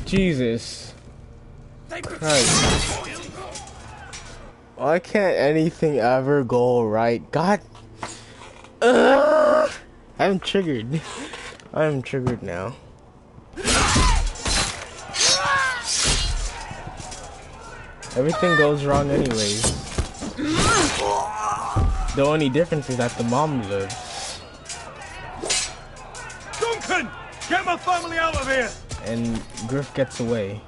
S1: Jesus Christ. Why can't anything ever go right? God. I'm triggered. I'm triggered now. Everything goes wrong anyways. The only difference is that the mom lives.
S14: Duncan! Get my family out of here!
S1: And Griff gets away.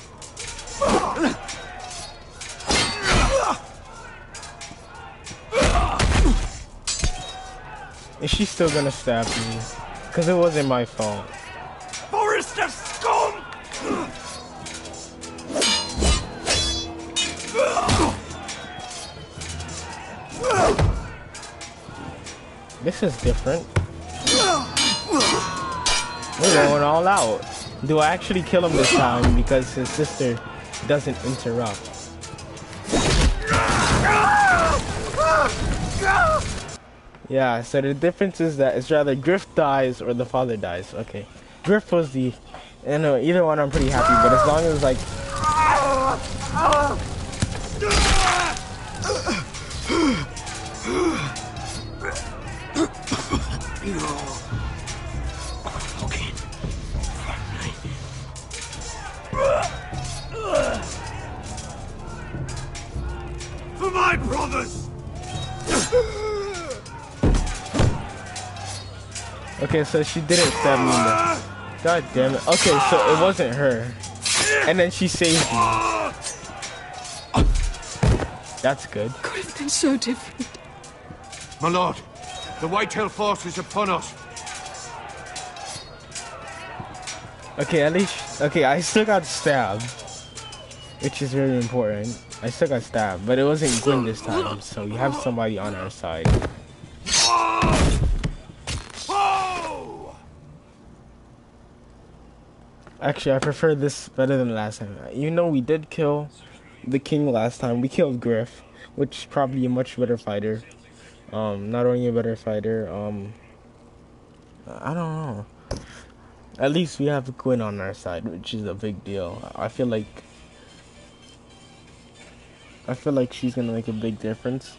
S1: Is she still gonna stab me? Because it wasn't my fault.
S14: Forrester scum!
S1: This is different. We're going all out. Do I actually kill him this time because his sister doesn't interrupt? Yeah, so the difference is that it's rather Griff dies or the father dies. Okay. Griff was the... You know, either one I'm pretty happy, but as long as like...
S14: For my brothers!
S1: Okay, so she didn't stab me in the... God damn it. Okay, so it wasn't her. And then she saved me. That's good.
S20: Could have been so different.
S17: My lord, the Whitetail force is upon us.
S1: Okay, at least... Okay, I still got stabbed. Which is very important. I still got stabbed, but it wasn't Gwyn this time, so you have somebody on our side. Actually, I prefer this better than last time. You know, we did kill the king last time. We killed Griff, which is probably a much better fighter. Not only a better fighter, I don't know. At least we have Gwyn on our side, which is a big deal. I feel like she's gonna make a big difference,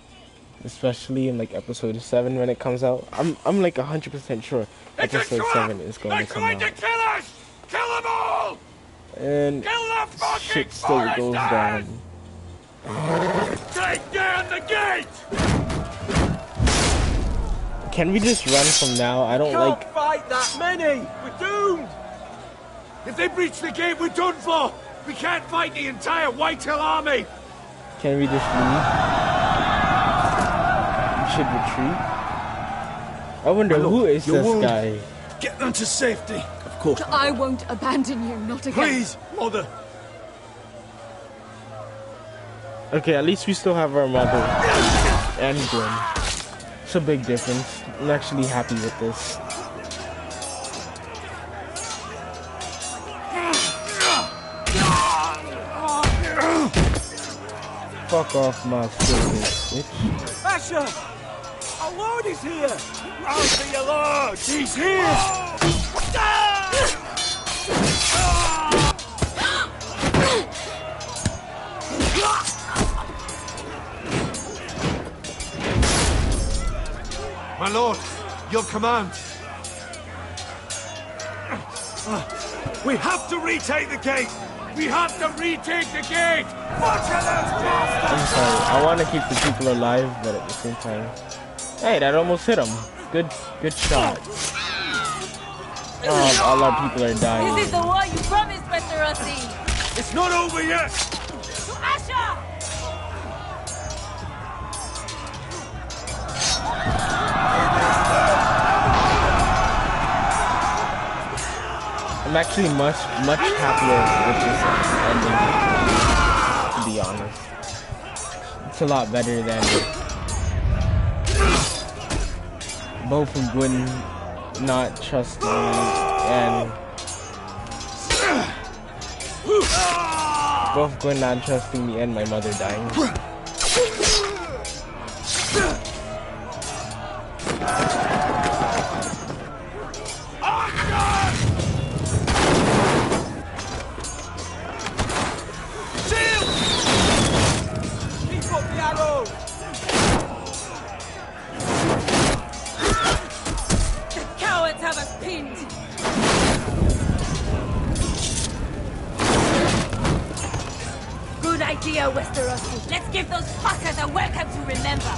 S1: especially in like episode 7 when it comes out. I'm like 100% sure episode 7 is going to come out.
S3: To kill us! Kill them all!
S1: And shit still goes down.
S3: Take down the gate!
S1: Can we just run from now? I don't
S9: Can't
S1: like...
S9: fight that many! We're doomed!
S17: If they breach the gate, we're done for! We can't fight the entire Whitetail army!
S1: Can we just leave? We should retreat. I wonder who is this guy?
S9: Get them to safety.
S17: Of course.
S18: I won't abandon you, not again.
S9: Please, Mother.
S1: Okay, at least we still have our mother and Gwyn. It's a big difference. I'm actually happy with this. Fuck off my face, bitch.
S9: Asher! Our Lord is here! Round for your Lord! He's here!
S17: My lord, your command.
S14: We have to retake the gate! We have to retake the gate! Watch out, those bastards!
S1: I'm sorry, I want to keep the people alive, but at the same time... Hey, that almost hit him. Good shot. All our people are dying.
S19: This is the war you promised, Mr. Rossi.
S14: It's not over yet!
S19: To Asher!
S1: I'm actually much happier with this ending, to be honest. It's a lot better than both of Gwyn not trusting me and both Gwyn not trusting me and my mother dying.
S19: Westerosi. Let's give those fuckers a welcome to remember.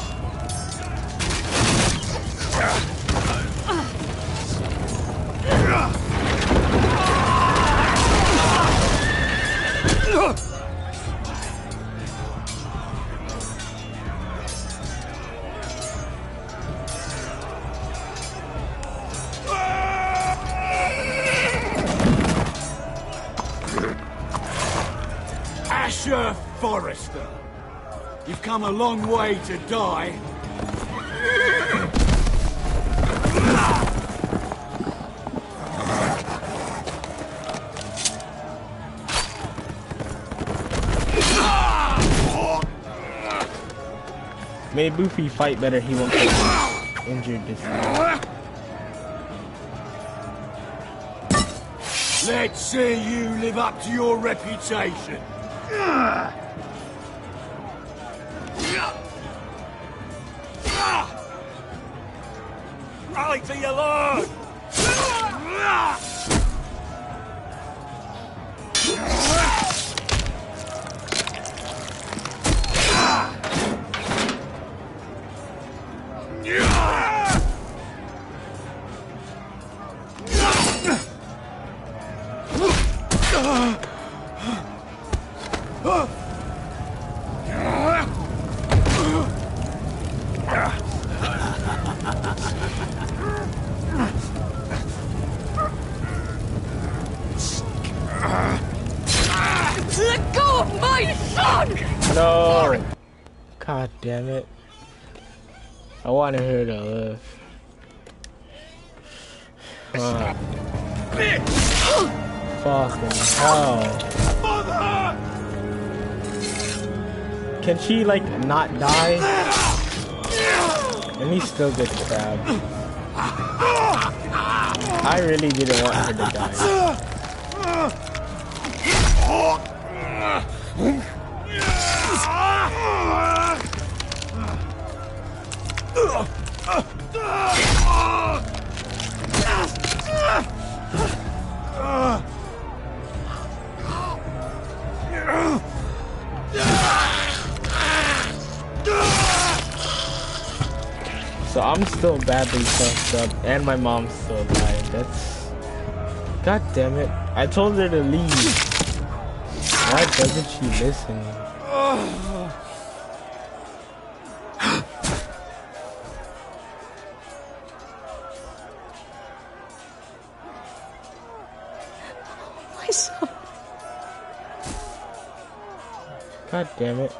S14: Asher Forrester, you've come a long way to die.
S1: Maybe if we fight better, he won't get injured this time.
S14: Let's see you live up to your reputation. Rally to your lord!
S19: Let go of my son!
S1: No! God damn it. I wanted her to live. Fucking hell. Can she, like, not die? And he still gets stabbed. I really didn't want her to die. So I'm still badly fucked up, and my mom's still alive. That's... God damn it. I told her to leave. Why doesn't she listen?
S20: My son.
S1: God damn it.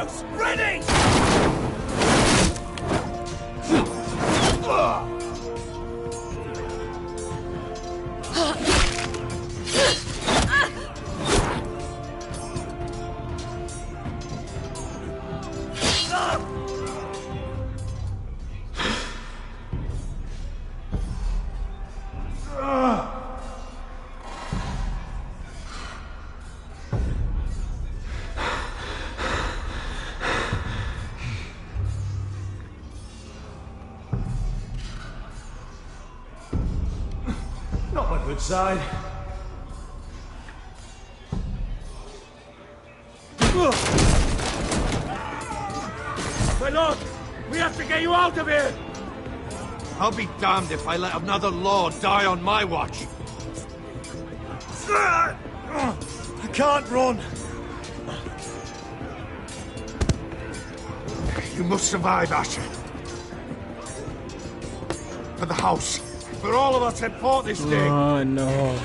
S9: Swords ready! Not my good side.
S17: My lord, we have to get you out of here! I'll be damned if I let another lord die on my watch.
S9: I can't run.
S17: You must survive, Asher. For the house. For all of us at port this day.
S1: Oh no.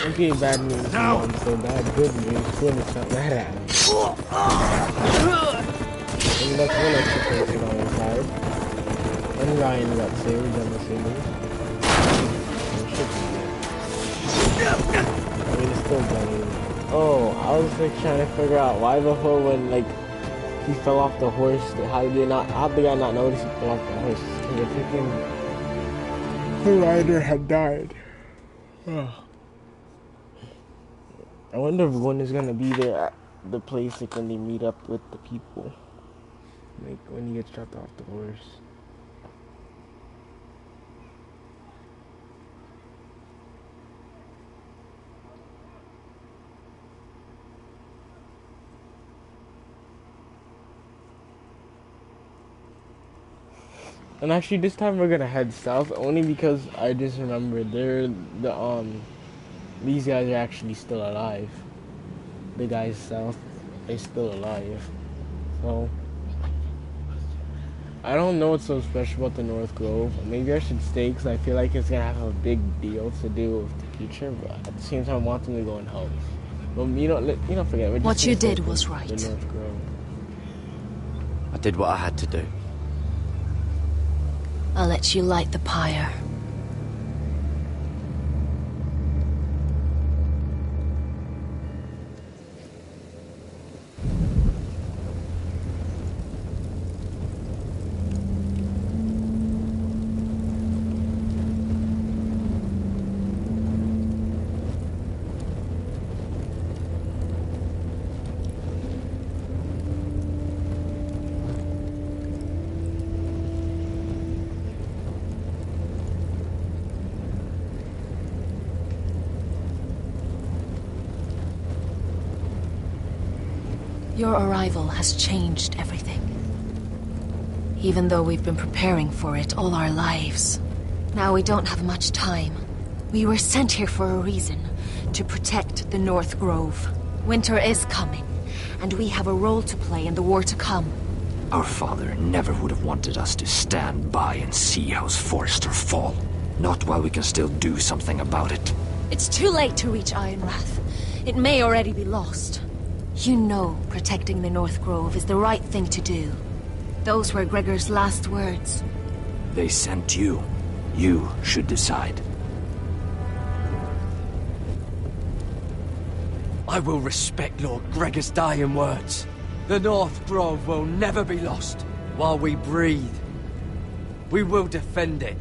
S1: Okay, bad news.
S17: Now.
S1: I'm so bad. Good news. Good is not that bad. And that's one extra person on his side. And Ryan got saved, I'm assuming. I mean, it's still better. Oh, I was like trying to figure out why before when like he fell off the horse, how did I not notice he fell off the horse? Because I thinking the rider had died. I wonder if Gwen is gonna be there at the place like when they meet up with the people. Like when he gets dropped off the horse. And actually this time we're gonna head south only because I just remembered these guys are actually still alive. The guys south, they're still alive. So I don't know what's so special about the North Grove. Maybe I should stay because I feel like it's gonna have a big deal to do with the future, but at the same time I want them to go and help. But you don't forget we're just
S7: What you
S1: gonna
S7: did
S1: stay
S7: was
S1: for
S7: right.
S1: The North Grove.
S11: I did what I had to do.
S7: I'll let you light the pyre. Your arrival has changed everything. Even though we've been preparing for it all our lives. Now we don't have much time. We were sent here for a reason. To protect the North Grove. Winter is coming, and we have a role to play in the war to come.
S8: Our father never would have wanted us to stand by and see House Forrester fall. Not while we can still do something about it.
S7: It's too late to reach Ironrath. It may already be lost. You know protecting the North Grove is the right thing to do. Those were Gregor's last words.
S8: They sent you. You should decide.
S11: I will respect Lord Gregor's dying words. The North Grove will never be lost. While we breathe, we will defend it.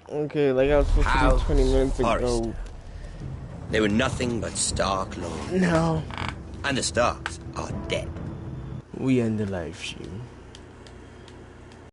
S1: Okay, like I was supposed to do 20 minutes ago.
S15: They were nothing but Stark lords.
S1: No.
S15: And the Starks are dead.
S1: We end the live stream.